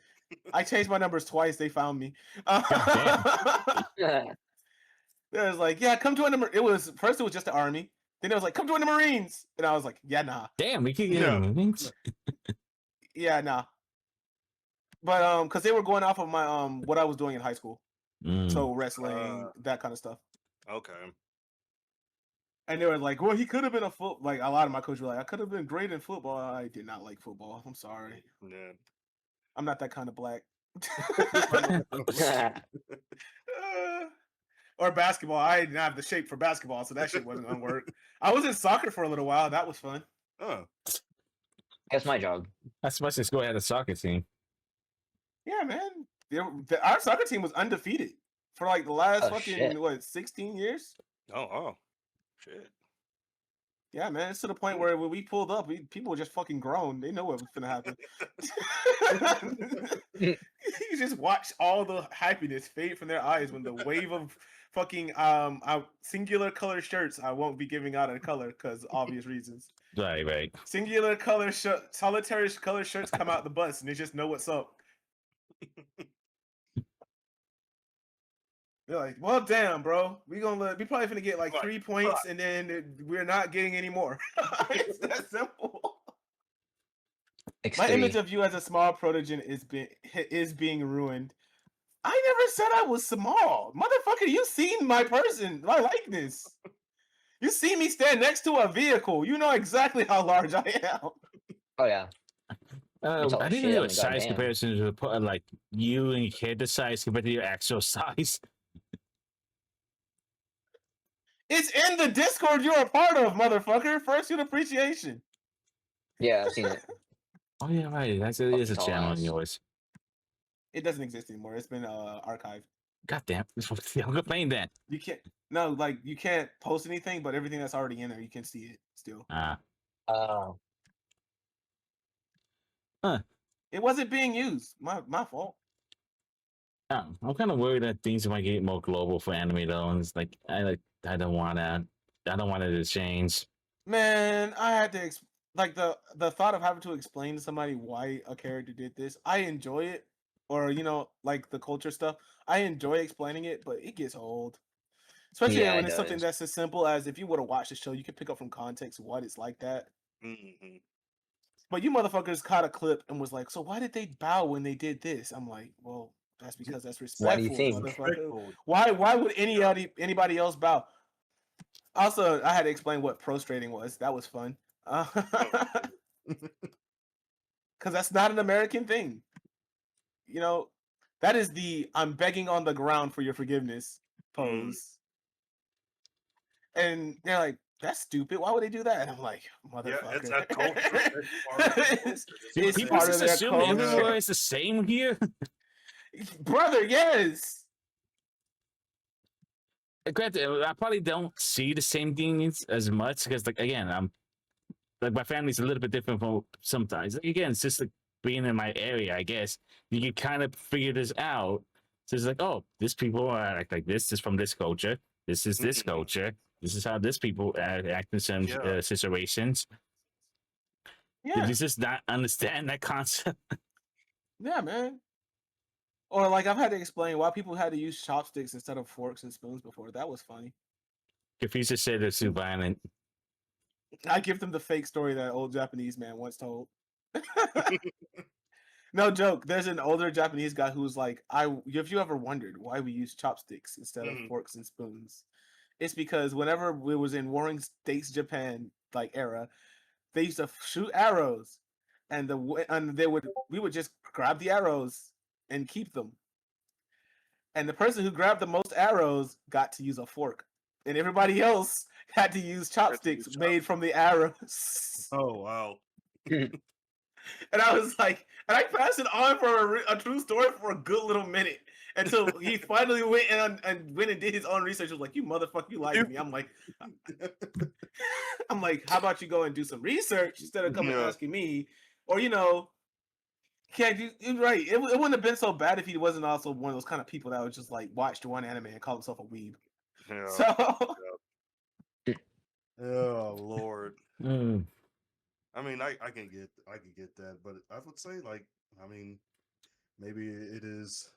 I changed my numbers twice, they found me. They was like, yeah, come join the it was just the army. Then it was like, come join the Marines. And I was like, yeah, nah. Damn, we keep Yeah. getting Yeah, nah. But because they were going off of my what I was doing in high school. So wrestling, that kind of stuff. Okay. And they were like, well, he could have been like a lot of my coaches were like, I could have been great in football. I did not like football. I'm sorry. Yeah. I'm not that kind of black. Or basketball. I didn't have the shape for basketball, so that shit wasn't gonna work. I was in soccer for a little while. That was fun. Oh. That's my job. That's supposed to go ahead a soccer team. Yeah, man. Our soccer team was undefeated for like the last fucking shit. 16 years. Oh. Shit. Yeah, man. It's to the point where when we pulled up, people were just fucking grown. They know what was gonna happen. You just watch all the happiness fade from their eyes when the wave of fucking singular color shirts. I won't be giving out a color because obvious reasons. Right. Singular color solitary color shirts come out the bus and they just know what's up. They're like, well, damn, bro. We probably finna get like 3 points and then we're not getting any more. It's that simple. X3. My image of you as a small protogen is being ruined. I never said I was small. Motherfucker, you seen my person, my likeness. You see me stand next to a vehicle. You know exactly how large I am. Oh yeah. I didn't know what size comparisons were put like you and your character size compared to your actual size. It's in the Discord you're a part of, motherfucker. Fursuit Appreciation. Yeah, I've seen it. Oh yeah, right. It is a channel on yours. It doesn't exist anymore. It's been archived. God damn. I'm complaining then. You can't post anything, but everything that's already in there, you can see it still. Oh. It wasn't being used. My fault. I'm kind of worried that things might get more global for anime though, and it's like I don't want it to change. Man, I had to like the thought of having to explain to somebody why a character did this. I enjoy it or like the culture stuff, I enjoy explaining it, but it gets old. Especially Yeah, when it it's something does. that's as simple as if you would have watched the show, you could pick up from context what it's like that. Mhm. But you motherfuckers caught a clip and was like, so why did they bow when they did this? I'm like, well, that's because that's Why do you respectful, think? motherfucker. Respectful. Why would anybody else bow? Also, I had to explain what prostrating was. That was fun. Because that's not an American thing. That is the I'm begging on the ground for your forgiveness pose. And they're like, that's stupid. Why would they do that? And I'm like, Yeah, motherfucker. it's a culture. It's part of the culture. It's- That's Do what it's it people part is. of just their assume everywhere culture. is the same here? Brother, yes. Granted, I probably don't see the same things as much because, like, again, I'm like my family's a little bit different from sometimes. Again, it's just like being in my area, I guess. You can kind of figure this out. So it's like, oh, these people are like this is from this culture. This is this Mhm. culture. This is how this people act in some Yeah. situations. Did Yeah. you just not understand that concept? Yeah, man. Or like I've had to explain why people had to use chopsticks instead of forks and spoons before. That was funny. Confucius said it's too violent. I give them the fake story that old Japanese man once told. No joke. There's an older Japanese guy who's like, if you ever wondered why we use chopsticks instead of Mhm. forks and spoons, it's because whenever we was in Warring States Japan like era, they used to shoot arrows, and we would just grab the arrows and keep them. And the person who grabbed the most arrows got to use a fork, and everybody else had to use chopsticks made from the arrows. Oh wow. And I was like, and I passed it on for a true story for a good little minute until he finally went and went and did his own research. He was like, "You motherfucker, you lied to me." I'm like, how about you go and do some research instead of coming Yeah. asking me, or can't you? You're right. It wouldn't have been so bad if he wasn't also one of those kind of people that would just like watch one anime and call himself a weeb. Yeah. So Oh Lord. Mm. I mean, I can get that, but I would say like, I mean, maybe it is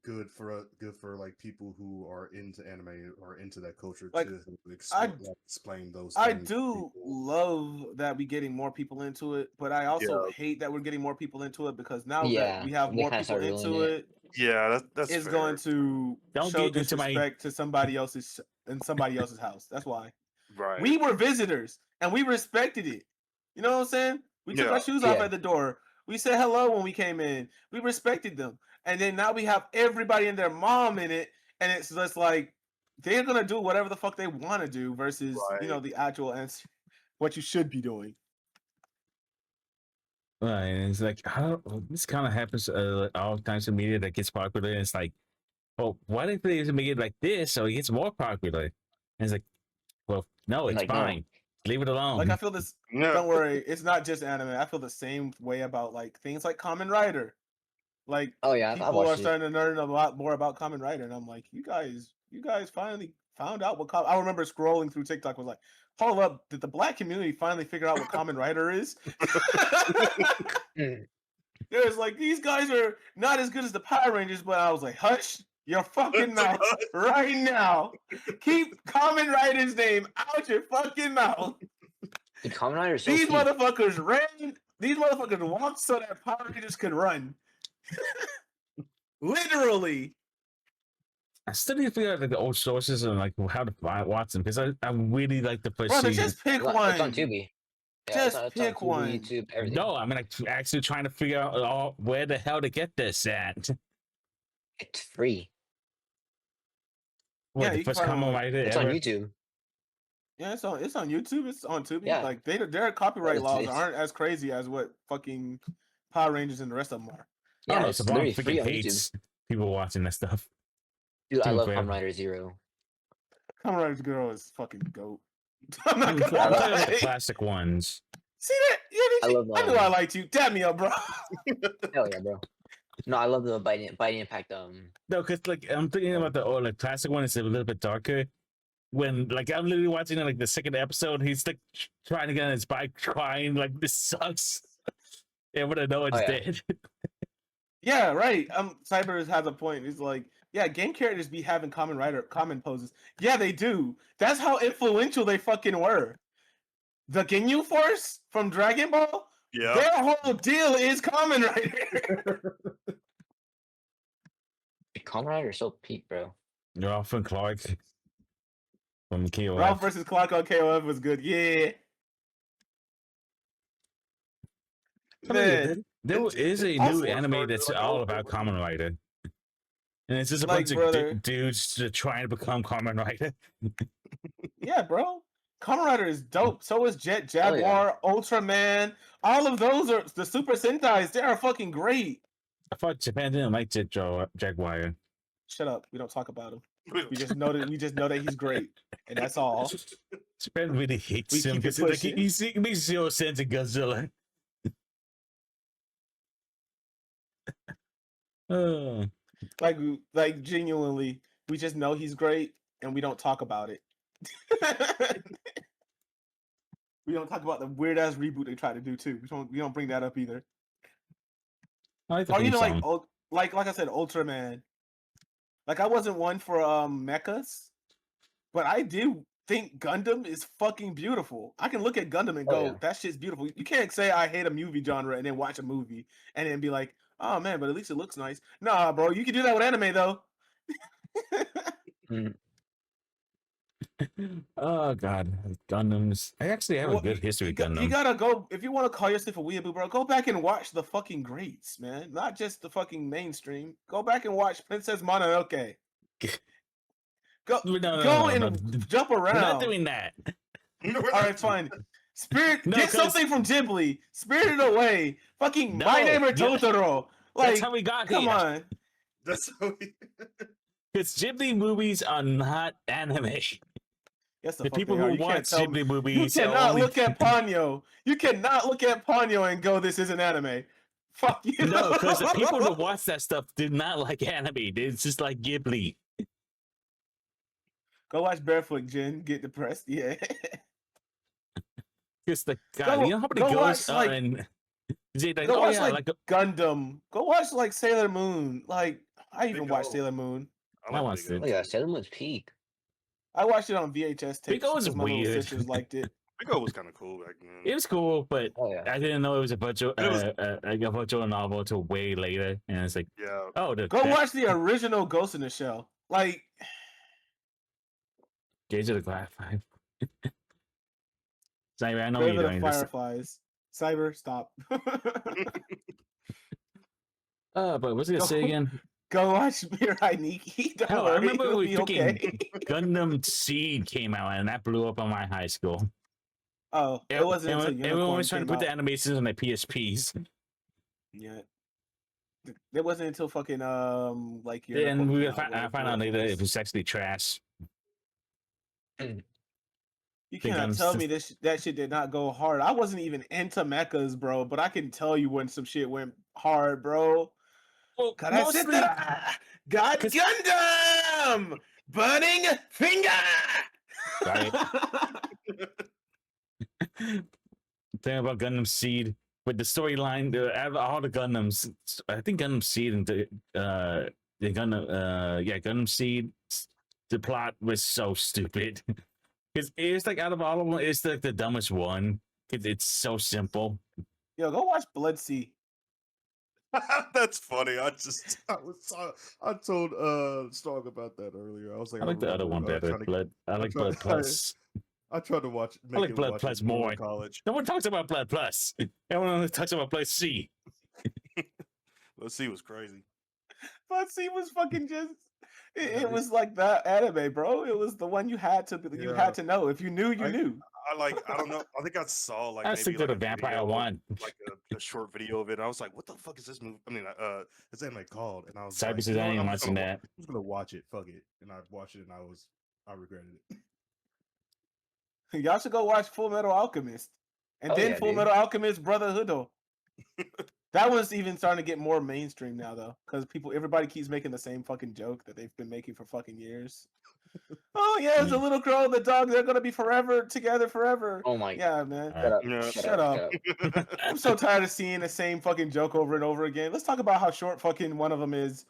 good for like people who are into anime or into that culture like to I explain those I things to do people. love that we're getting more people into it, but I also Yeah. hate that we're getting more people into it because now that Yeah, we have they more kinda people start ruling into it. it, Yeah, that's it's fair. going to Don't show get into my disrespect to somebody else's house. That's why. Right. We were visitors and we respected it. You know what I'm saying? We took Yeah. our shoes off Yeah. at the door. We said hello when we came in. We respected them. And then now we have everybody and their mom in it, and it's just like they're gonna do whatever the fuck they want to do versus Right. the actual answer, what you should be doing. Right, and it's like how this kind of happens all kinds of media that gets popular. And it's like, well, why did they make it like this so it gets more popular? And it's like, well, no, it's Like, no. fine. Leave it alone. Like I feel this. Yeah. Don't worry, it's not just anime. I feel the same way about like things like Kamen Rider. Like Oh yeah, I people are watched it. starting to learn a lot more about Kamen Rider, and I'm like, you guys finally found out what. I remember scrolling through TikTok was like, hold up, did the black community finally figure out what Kamen Rider is? Mm. There's like these guys are not as good as the Power Rangers, but I was like, hush your fucking mouth right now. Keep Kamen Rider's name out your fucking mouth. The Kamen Rider is so These peak. motherfuckers ran. These motherfuckers walked so that Power Rangers could run. Literally. I still need to figure out like the old sources and like how to watch them because I really like the first Brother, season. just pick It's on one. Tubi. Yeah, Just it's on pick Tubi, one. YouTube, everything. No, I mean like actually trying to figure out where the hell to get this at. It's free. What, Yeah, the you can first find them Kamen on, Rider It's ever? on YouTube. yeah, it's on YouTube. It's on Tubi. Yeah. Like their copyright It's- laws it's- aren't as crazy as what fucking Power Rangers and the rest of them are. I don't Yeah, know, it's Savon literally free freaking on YouTube. hates people watching that stuff. Dude, I Dude, love forever. Kamen Rider Zero. Kamen Rider Girl is fucking goat. I'm not I'm gonna talking about the lie. classic ones. See that? Yeah, I love, I knew I liked you. Damn me up, bro. Hell yeah, bro. No, I love the Biting Impact. No, because like I'm thinking about the old like classic one is a little bit darker. When like I'm literally watching like the second episode, he's like trying to get on his bike, crying like this sucks. able to know it's Oh, yeah. dead. Yeah, right. Cyber has a point. He's like, yeah, game characters be having common poses. Yeah, they do. That's how influential they fucking were. The Ginyu Force from Dragon Ball, Yeah. their whole deal is Kamen Rider. Kamen Rider is so peak, bro. Ralph and Clark from KOF. Ralph versus Clark on KOF was good. Yeah. Man, There is a also- new anime that's all about Kamen Rider. And it's just a Like, bunch brother- of dudes trying to become Kamen Rider. yeah, bro. Kamen Rider is dope. So is Jet Oh, yeah. Jaguar, Ultraman. All of those are the Super Sentais. They are fucking great. I thought Japan didn't like Jaguar. Shut up. We don't talk about him. We just know that he's great, and that's all. Japan really hates We him keep it because like, pushing. he makes zero sense in Godzilla. Oh. Like genuinely, we just know he's great, and we don't talk about it. We don't talk about the weird ass reboot they tried to do too. We don't bring that up either. I like the Or theme even song. like I said, Ultraman. Like I wasn't one for mechas, but I do think Gundam is fucking beautiful. I can look at Gundam and Oh, go, yeah. that shit's beautiful. You can't say I hate a movie genre and then watch a movie and then be like, oh man, but at least it looks nice. Nah, bro, you can do that with anime though. Mm. Oh god, Gundams. I actually have a Well, good history with you Gundam. gotta go if you want to call yourself a weeaboo, bro. Go back and watch the fucking greats, man. Not just the fucking mainstream. Go back and watch Princess Mononoke. Go, No, and jump around. We're not doing that. All right, fine. Spirit, No, get 'cause- something from Ghibli. Spirited Away. Fucking No, My Neighbor yeah. Totoro. Like, That's how we got come here. on. That's so. Because Ghibli movies are not anime. Yes, The fuck people they are. who You can't watch tell Ghibli me- You movies are cannot only... look at Ponyo. You cannot look at Ponyo and go, this isn't anime. Fuck you. No, because the people who watch that stuff do not like anime. It's just like Ghibli. Go watch Barefoot, Jen. Get depressed. Yeah. Just the God, Go- you know how many go girls watch, like- are in... Like, Go oh watch yeah, like Gundam. Go watch like Sailor Moon. Like, I even Big watched O. Sailor Moon. I watched Big O. it. Oh yeah, Sailor Moon's peak. I watched it on VHS tapes Big O is because my little weird. sisters liked it. Big O was kind of cool back then. It was cool, but Oh yeah. I didn't know it was a virtual, It was- like a virtual novel until way later, and it's like, Yeah. oh, the Go watch the original Ghost in the Shell. Like, Gauge of the Glass 5. Sorry, I know Grave you're of the doing this. Fireflies. Cyber, stop. But what's it gonna say again? Go watch Mirai Nikki. Don't Hell, worry, I remember it'll when be freaking okay. Gundam Seed came out, and that blew up on my high school. Oh, it wasn't until Everyone Unicorn was trying to came put the out. animations on their PSPs. Yeah. It wasn't until fucking like your Then we Unicorn came I out found where out later was. it was actually trash. You think cannot I'm tell s- me that shit did not go hard. I wasn't even into mechas, bro, but I can tell you when some shit went hard, bro. Well, God, I said that. God, 'cause- Gundam, burning finger. Right. Thing about Gundam Seed with the storyline, out of all the Gundams, I think Gundam Seed and the Gundam Seed, the plot was so stupid. Because it's like out of all of them, it's like the dumbest one. It's so simple. Yo, go watch Blood Sea. That's funny. I told Strong about that earlier. I was like, I like the other one better. trying to- Blood. I like trying- Blood Plus. I tried to watch. I like him Blood watch Plus it when we were more. in college. No one talks about Blood Plus. Everyone only talks about Blood C. Let's see, it was crazy. Blood Sea was fucking just. Yeah, It was like that anime, bro. It was the one you had to know. If you knew, you knew. I don't know. I think I saw like I maybe stick to like the a Vampire video, one. like a short video of it. I was like, what the fuck is this movie? I mean, this anime called, and I was Cyber like, says I ain't I'm watching just gonna that. I'm just gonna watch it. Fuck it, and I watched it, and I regretted it. Y'all should go watch Full Metal Alchemist, and Oh, then yeah, Full dude. Metal Alchemist Brotherhood. That one's even starting to get more mainstream now, though, because everybody keeps making the same fucking joke that they've been making for fucking years. Oh yeah, it's a little girl and the dog. They're gonna be forever together forever. Oh my. Yeah, man. All Shut up. Yeah. Shut Shut up. up. Shut up. I'm so tired of seeing the same fucking joke over and over again. Let's talk about how short fucking one of them is.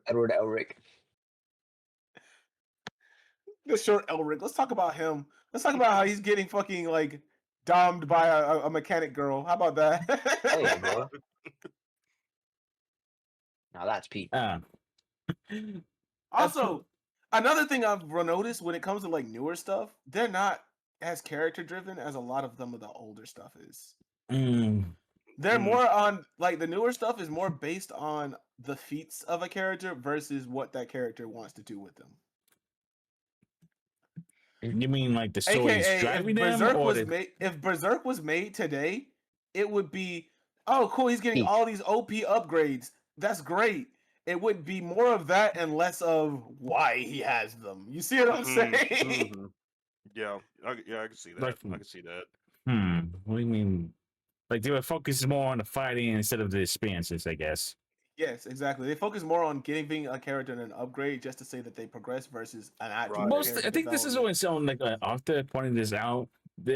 Edward Elric. The short Elric. Let's talk about him. Let's talk about how he's getting fucking like domed by a mechanic girl. How about that? Hell yeah, bro. Now that's peak. Also, another thing I've noticed when it comes to like newer stuff, they're not as character driven as a lot of them of the older stuff is. They're more on like the newer stuff is more based on the feats of a character versus what that character wants to do with them. You mean like the story is AKA, driving them, or if Berserk was made today, it would be, oh cool, he's getting all these OP upgrades. That's great. It would be more of that and less of why he has them. You see what I'm saying? Yeah, I can see that. Like- I can see that. What do you mean? Like they were focused more on the fighting instead of the experiences, I guess. Yes, exactly. They focus more on giving a character an upgrade just to say that they progress versus an actual. Right. character I think this is development. always on like after pointing this out.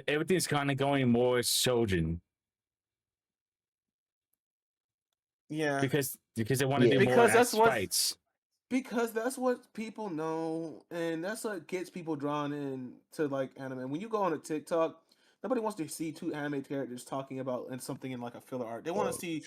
Everything's kind of going more Shojin Yeah, because they want to Yeah. do more Because ass that's what- fights. because that's what people know, and that's what gets people drawn in to like anime. When you go on a TikTok, nobody wants to see two anime characters talking about and something in like a filler art. They want to see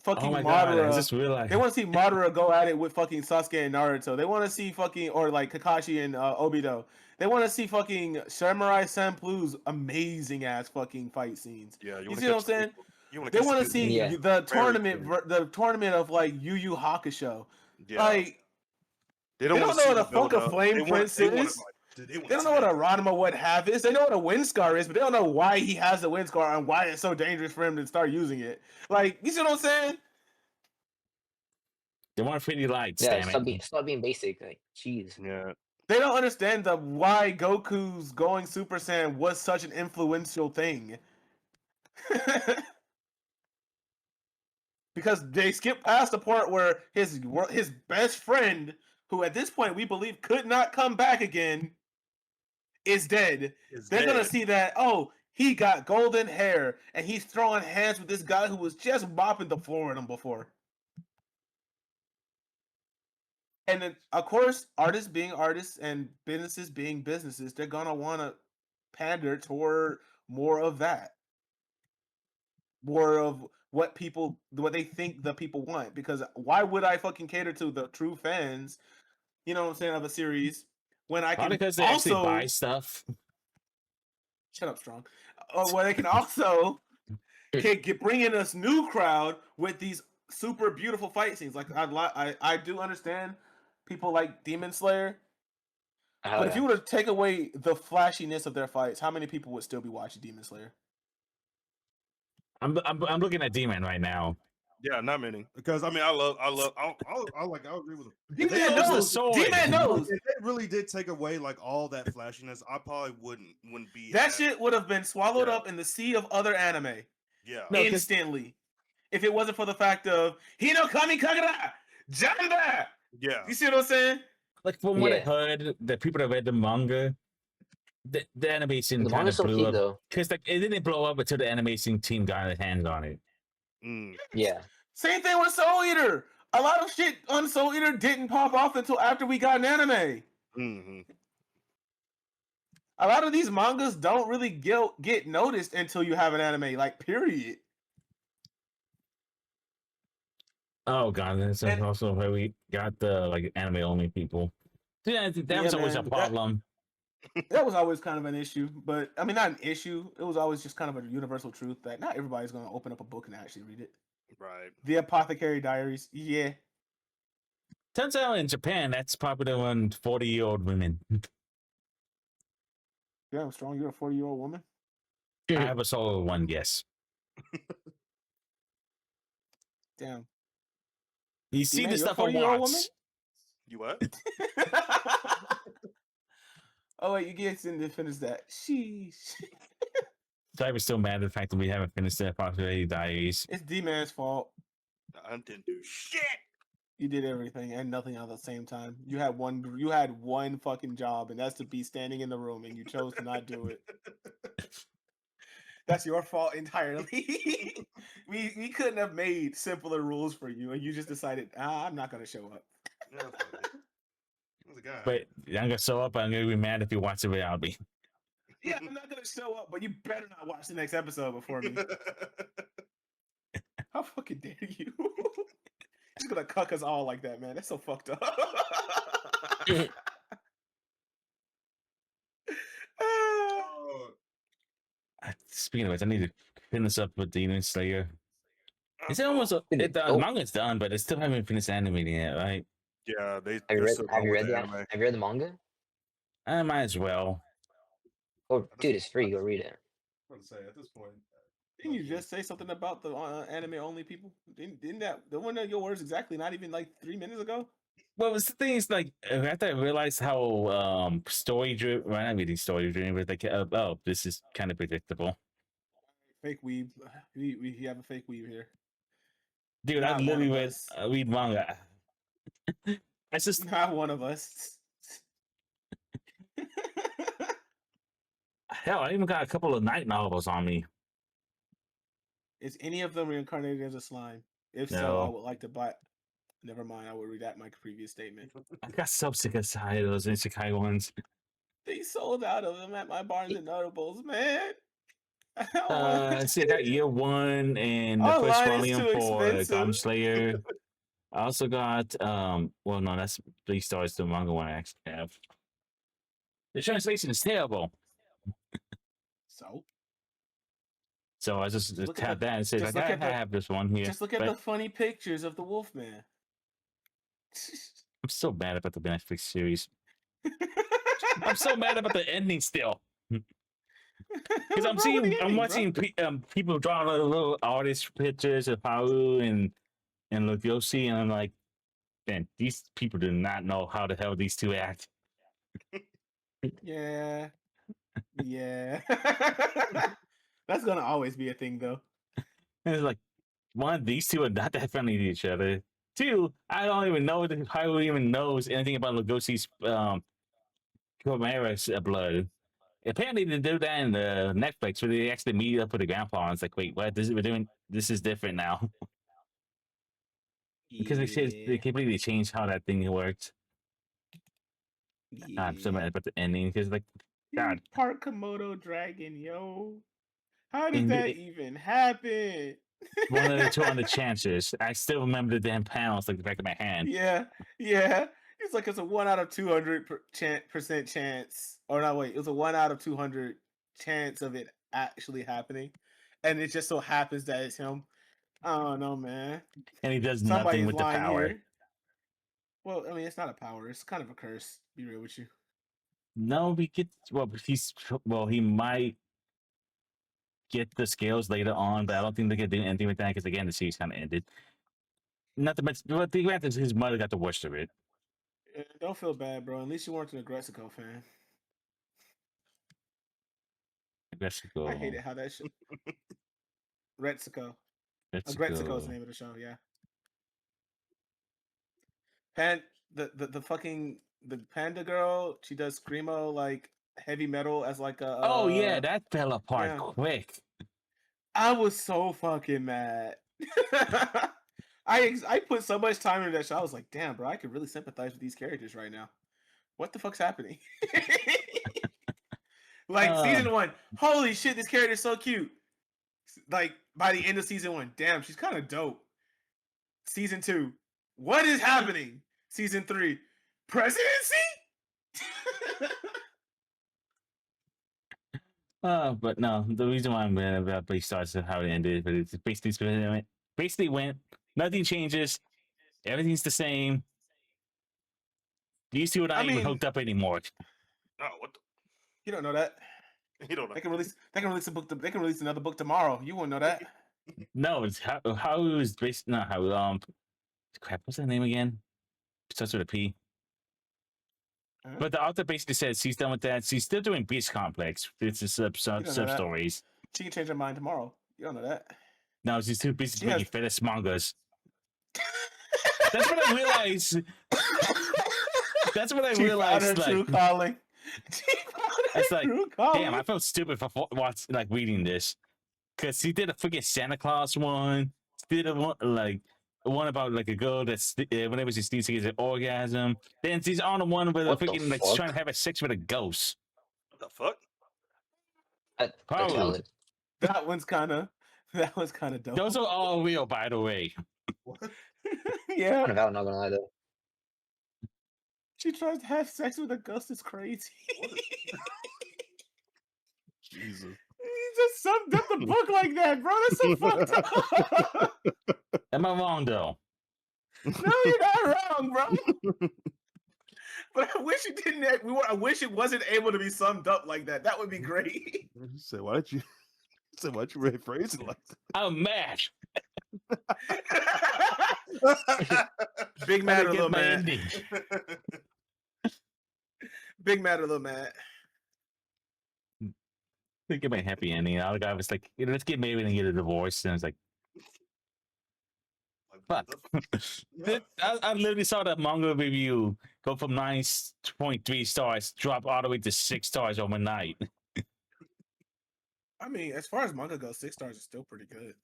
fucking Oh my god! I Madara. just realized. They want to see Madara go at it with fucking Sasuke and Naruto. They want to see fucking or like Kakashi and Obito. They want to see fucking Samurai Champloo's amazing ass fucking fight scenes. Yeah, You see what I'm saying? You They want to see Yeah. the tournament, soon. the tournament of like Yu Yu Hakusho. Yeah. Like they don't wanna know see what a the build fucking up. flame They want- prince they wanna, is. like, they don't know what a Ranma would have is. They know what a wind scar is, but they don't know why he has the wind scar and why it's so dangerous for him to start using it. Like, you see what I'm saying? They want pretty lights. Yeah, Damn it! stop being basic. Like, jeez. Yeah. They don't understand the why Goku's going Super Saiyan was such an influential thing. Because they skipped past the part where his best friend, who at this point we believe could not come back again, is dead. They're gonna see that, oh, he got golden hair and he's throwing hands with this guy who was just mopping the floor with him before. And then, of course, artists being artists and businesses being businesses, they're gonna want to pander toward more of that, more of what they think the people want. Because why would I fucking cater to the true fans? You know what I'm saying, of a series when I can Probably because they also actually buy stuff. shut up, Strong. Where they can also bring in this new crowd with these super beautiful fight scenes. Like I do understand people like Demon Slayer, Hell but if yeah. you were to take away the flashiness of their fights, how many people would still be watching Demon Slayer? I'm looking at Demon right now. Yeah, not many. Because I mean, I agree with him. D-Man They lose the knows. sword. D-Man knows. If they really did take away like all that flashiness, I probably wouldn't be That as- shit would have been swallowed Yeah. up in the sea of other anime Yeah. No, 'cause- instantly. If it wasn't for the fact of Hino Kami Kagura Jamba. Yeah. You see what I'm saying? Like from what I Yeah. heard, the people that read the manga, the animation The kind manga's of so blew cute up though. because like it didn't blow up until the animation team got their hands on it. Mm. Yeah. Same thing with Soul Eater. A lot of shit on Soul Eater didn't pop off until after we got an anime. Hmm. A lot of these mangas don't really get noticed until you have an anime, like period. Oh god, that's And- also where we got the like anime only people. Yeah, that was Yeah, always a man, that- problem. That was always kind of an issue, but I mean, not an issue. It was always just kind of a universal truth that not everybody's going to open up a book and actually read it. Right. The Apothecary Diaries, yeah. Turns out in Japan, that's popular on 40-year-old women. Damn, Strong, you're a 40-year-old woman? I have a solo one, yes. Damn. You see man, the you're a stuff I 40-year-old watch. woman? You what? Oh, wait, you get to finish that. Sheesh. I was still mad at the fact that we haven't finished the Apothecary Diaries. It's D-Man's fault. I didn't do shit. You did everything and nothing at the same time. You had one fucking job, and that's to be standing in the room, and you chose to not do it. That's your fault entirely. we couldn't have made simpler rules for you, and you just decided, I'm not gonna show up. Yeah, fuck it. I was like, "All But right." I'm gonna show up. I'm gonna be mad if you watch it without me. Yeah, I'm not gonna show up, but you better not watch the next episode before me. How fucking dare you? Just gonna cuck us all like that, man. That's so fucked up. Oh, Speaking of which, I need to finish up with Demon Slayer. Is it almost? Dude, The manga's done, but they still haven't finished animating it, right? yeah, Have you they're read? still Have going you with read the the? anime. Have you read the manga? I might as well. Oh, dude, it's free. Go read it. What to say at this point? Didn't you just say something about the anime only people? Didn't that the one of your words exactly not even like 3 minutes ago? Well, it's the thing is like after I realized how story driven, well, not really story driven, but like oh, this is kind of predictable, Fake weeb. We have a fake weeb here. dude. I Not one literally of read us. read manga. I just Not one of us. hell, I even got a couple of night novels on me. Is any of them reincarnated as a slime? If so, I No. would like to buy. Never mind. I will redact my previous statement. I got so sick of those isekai ones. They sold out of them at my Barnes and Notables, man. I don't want See, I got year one and the first Online is volume too for expensive. Goblin Slayer. I also got well, no, that's 3 stars. The manga one I actually have. The translation is terrible. So I just look at tapped the- that and said, just like, look I at the- have this one here. Just look at but the funny pictures of the Wolfman. I'm so mad about the Netflix series. I'm so mad about the ending still. Because I'm watching people drawing little artist pictures of Haru and Lugosi, and I'm like, man, these people do not know how the hell these two act. Yeah. Yeah. That's gonna always be a thing though. And it's like, one, these two are not that friendly to each other. Two, I don't even know that Haru even knows anything about Lugosi's Chimera's blood. Apparently, they do that in the Netflix where they actually meet up with the grandpa. And it's like, wait, what? This is different now because they completely changed how that thing worked. I'm so mad about the ending because, like, God, Part Komodo dragon, yo. How did And that it- even happen? one of the 200 chances. I still remember the damn panels like the back of my hand. Yeah. It's like it's a 1 out of 200% chance. Or no, wait, it was a 1 out of 200 chance of it actually happening, and it just so happens that it's him. I don't know, man. And he does Somebody's nothing with the lying power. here. Well, I mean, it's not a power. It's kind of a curse. Be real with you. No, he might get the scales later on, but I don't think they can do anything with that because again, the series kind of ended. Not to mention, but the advantage is his mother got the worst of it. Yeah, don't feel bad, bro. At least you weren't an Aggressico fan. Aggressico. I hate it how that shit. Retsuko. Let's Aggressico is the go. name of the show. Yeah. The fucking the panda girl. She does screamo like heavy metal as like a. Oh yeah, that fell apart yeah. quick. I was so fucking mad. I put so much time into that show. I was like, damn, bro, I could really sympathize with these characters right now. What the fuck's happening? Like season 1, holy shit, this character is so cute. Like by the end of season 1, damn, she's kind of dope. Season 2, what is happening? Season 3, presidency? But no, the reason why I'm mad about Beastars is how it ended, but it's basically went, nothing changes, everything's the same. These two are not even hooked up anymore. Oh, what? You don't know that. You don't know. They can release a book. They can release another book tomorrow. You won't know that. No, it's how it was based. Not how. Crap. What's that name again? Starts with a P. But the author basically says she's done with that. She's still doing Beast Complex. It's a sub stories. She can change her mind tomorrow. You don't know that. No, she's too busy making fetish mangas. That's when I realized. That's when I She found her realized, true like, calling. She found her it's like, true calling. damn, I felt stupid for like reading this because he did a freaking Santa Claus one. Did a one like one about like a girl that's whenever she sneezes, she gets an orgasm. Then she's on the one where the What the freaking like she's trying fuck? to have a sex with a ghost. What the fuck? That's Probably. valid. That one's kind of dope. Those are all real, by the way. What? Yeah, Kind of valid, not gonna lie though. she tries to have sex with a ghost. It's crazy. Jesus. He just summed up the book like that, bro. That's so fucked up. Am I wrong though? No, you're not wrong, bro. But I wish it didn't. I wish it wasn't able to be summed up like that. That would be great. He said, "Why did you?" He said, "Why'd you rephrase it like I'm mad. that?" Big mad or I little get my mad. ending. Big mad or little mad. They get my happy ending. The other guy was like, let's get married and get a divorce. And it's like, Like, fuck. what the I literally saw that manga review go from 9.3 stars, drop all the way to 6 stars overnight. I mean, as far as manga goes, 6 stars is still pretty good.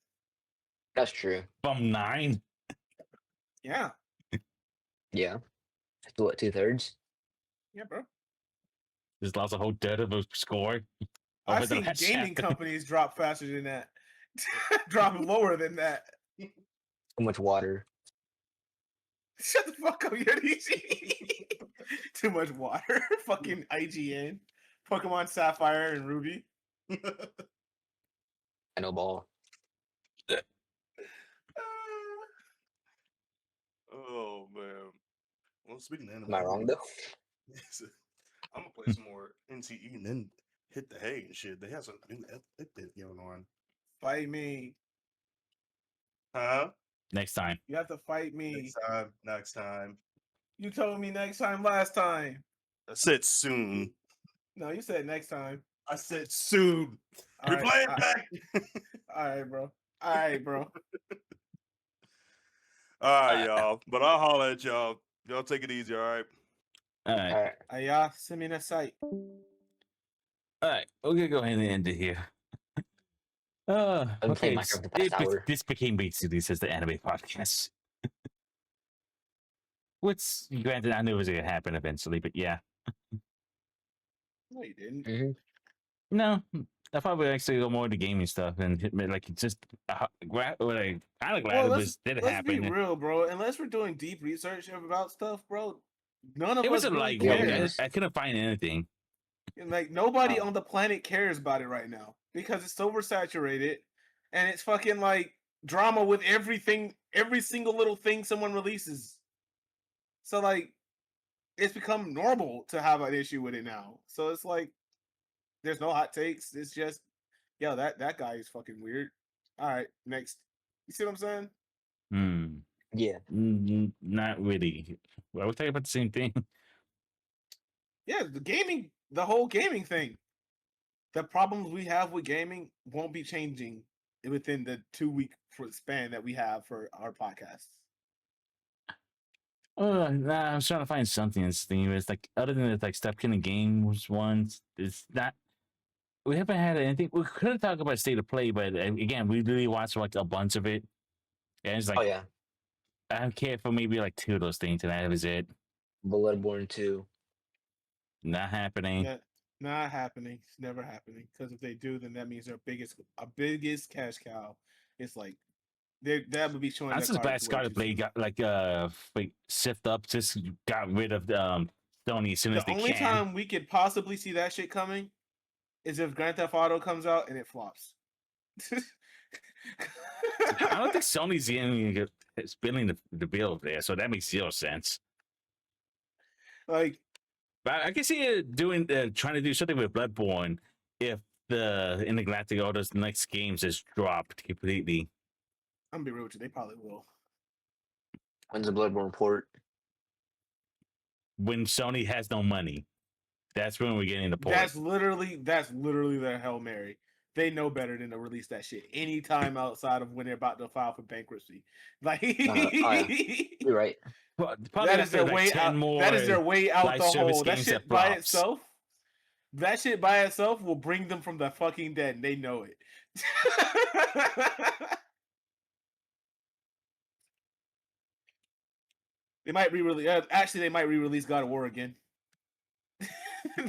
That's true. From 9. Yeah, Yeah. So what, 2/3? yeah, bro. Just lost a whole third of a score. I've over the seen last gaming chapter. companies drop faster than that. Drop lower than that. Too much water. Shut the fuck up, Yorishi. Too much water. Fucking IGN. Pokemon Sapphire and Ruby. I know ball. Oh man. Well, speaking of anime, Am I wrong though? I'm gonna play some more NCE and then hit the hay and shit. They have some new update going on. Fight me. Huh? Next time. You have to fight me. Next time. Next time. You told me next time last time. I said soon. No, you said next time. I said soon. All You're right, playing all- back. All right, bro. All right, bro. All right, y'all. But I'll holler at y'all. Y'all take it easy, all right? All right. All right. Aya, send me that site. All right. We're going to go ahead and end it here. I've been playing Okay. Minecraft the past hour. This became basically just the anime podcast. Which, granted, I knew it was going to happen eventually, but yeah. No, you didn't. Mm-hmm. No, I thought we'd actually go more into gaming stuff and like just what I kind of glad it was did let's happen. be real, bro. Unless we're doing deep research about stuff, bro, none of It us wasn't really like Yeah, I couldn't find anything. And, like nobody on the planet cares about it right now because it's oversaturated, and it's fucking like drama with everything, every single little thing someone releases. So like, it's become normal to have an issue with it now. So it's like, there's no hot takes. It's just, yo, that guy is fucking weird. All right, next. You see what I'm saying? Hmm. Yeah. Not really. Well, we're talking about the same thing. Yeah, the whole gaming thing. The problems we have with gaming won't be changing within the 2-week span that we have for our podcasts. Nah, I was trying to find something this thing. It's like other than like stop killing games ones. It's not. We haven't had anything. We couldn't talk about state of play, but again, we really watched like a bunch of it. And it's like Oh yeah. I don't care for maybe like 2 of those things, and that was it. Bloodborne 2. Not happening. Yeah, not happening. It's never happening. Because if they do, then that means our biggest cash cow. It's like that would be showing. I'm just glad Scarlet Blade got like sift up, just got rid of Sony as soon as The they only can. time we could possibly see that shit coming is if Grand Theft Auto comes out and it flops. I don't think Sony's even spilling the bill there, so that makes 0 sense. Like, But I can see it doing trying to do something with Bloodborne if the Intergalactic Auto's next games just dropped completely. I'm gonna be real with you, they probably will. When's the Bloodborne port? When Sony has no money, that's when we're getting the port. That's literally their Hail Mary. they know better than to release that shit anytime outside of when they're about to file for bankruptcy. Like, Oh, yeah. You're right. Probably that is after their like way 10 out. more That is their way out live the service hole. That games shit that by flops. itself. That shit by itself will bring them from the fucking dead. And they know it. They might re-release. Actually, they might re-release God of War again.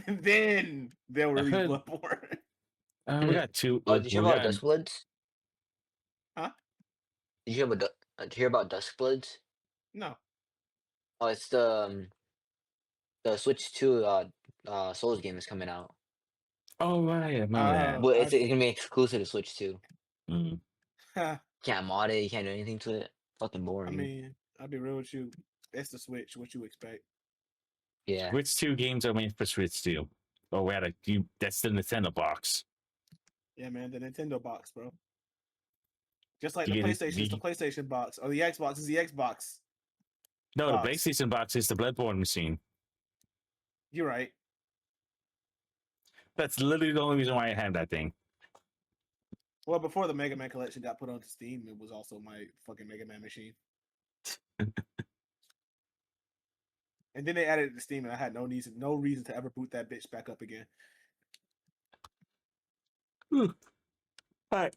Then they'll release heard- Bloodborne. We got two. Oh, We did you hear about got Duskbloods? Huh? Did you hear about Duskbloods? No. Oh, it's the Switch 2 Souls game is coming out. Oh right, I remember that. But it's gonna be exclusive to Switch 2. Mm. Can't mod it, you can't do anything to it. Fucking I boring. mean, I'll be real with you. It's the Switch. What you expect? Yeah. Which two games are made for Switch 2? Oh, rather, that's the Nintendo box. Yeah, man, the Nintendo box, bro. Just like You the get it- PlayStation is the you- PlayStation box, or the Xbox is the Xbox. No, box. the PlayStation box is the Bloodborne machine. You're right. That's literally the only reason why I have that thing. Well, before the Mega Man collection got put onto Steam, it was also my fucking Mega Man machine. And then they added it to Steam, and I had no reason to ever boot that bitch back up again. All right.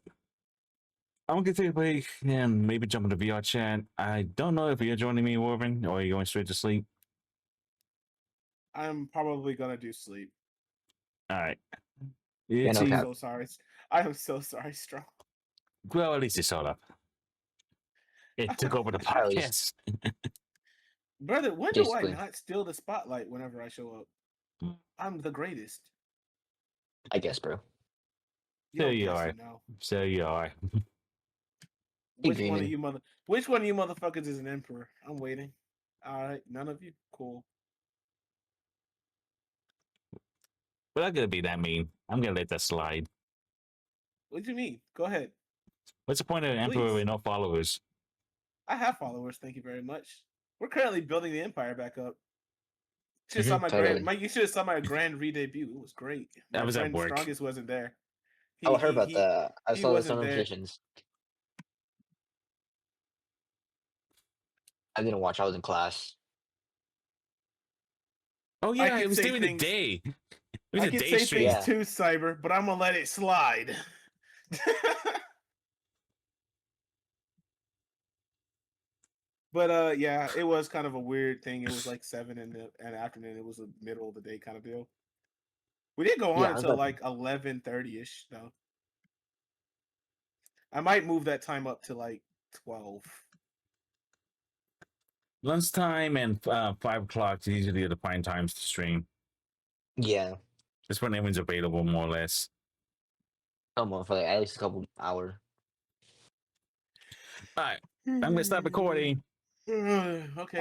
I'm gonna take a break and maybe jump into VR chat. I don't know if you're joining me, Warren, or you're going straight to sleep. I'm probably gonna do sleep. All right. Yeah, no I'm cap. so sorry. I am so sorry, Strong. Well, at least you showed up. It took over the At least. podcast. Brother, when do I Basically. not steal the spotlight whenever I show up? Mm. I'm the greatest. I guess, bro. You There don't you guess, are. know. So you are. Which one of dreaming. you Which one of you motherfuckers is an emperor? I'm waiting. All right, none of you. Cool. We're not gonna be that mean. I'm gonna let that slide. What do you mean? Go ahead. What's the point of an emperor Please. with no followers? I have followers. Thank you very much. We're currently building the empire back up. Should Mhm. saw my Totally. you should have saw my grand re-debut. It was great. That My was at friend work. Strongest wasn't there. I heard about that. I he saw the wasn't there. notifications. I didn't watch. I was in class. Oh I yeah, could it was say during the things- day. It was I a can day say stream. things Yeah. too, Cyber, but I'm gonna let it slide. But yeah, it was kind of a weird thing. It was like 7 in the afternoon. It was a middle of the day kind of deal. We didn't go on Yeah, I was until about like 11:30ish though. I might move that time up to like 12. Lunchtime and 5 o'clock is usually the prime times to stream. Yeah. That's when everyone's available, more or less. Someone for like at least a couple hours. All right, I'm gonna stop recording. Okay.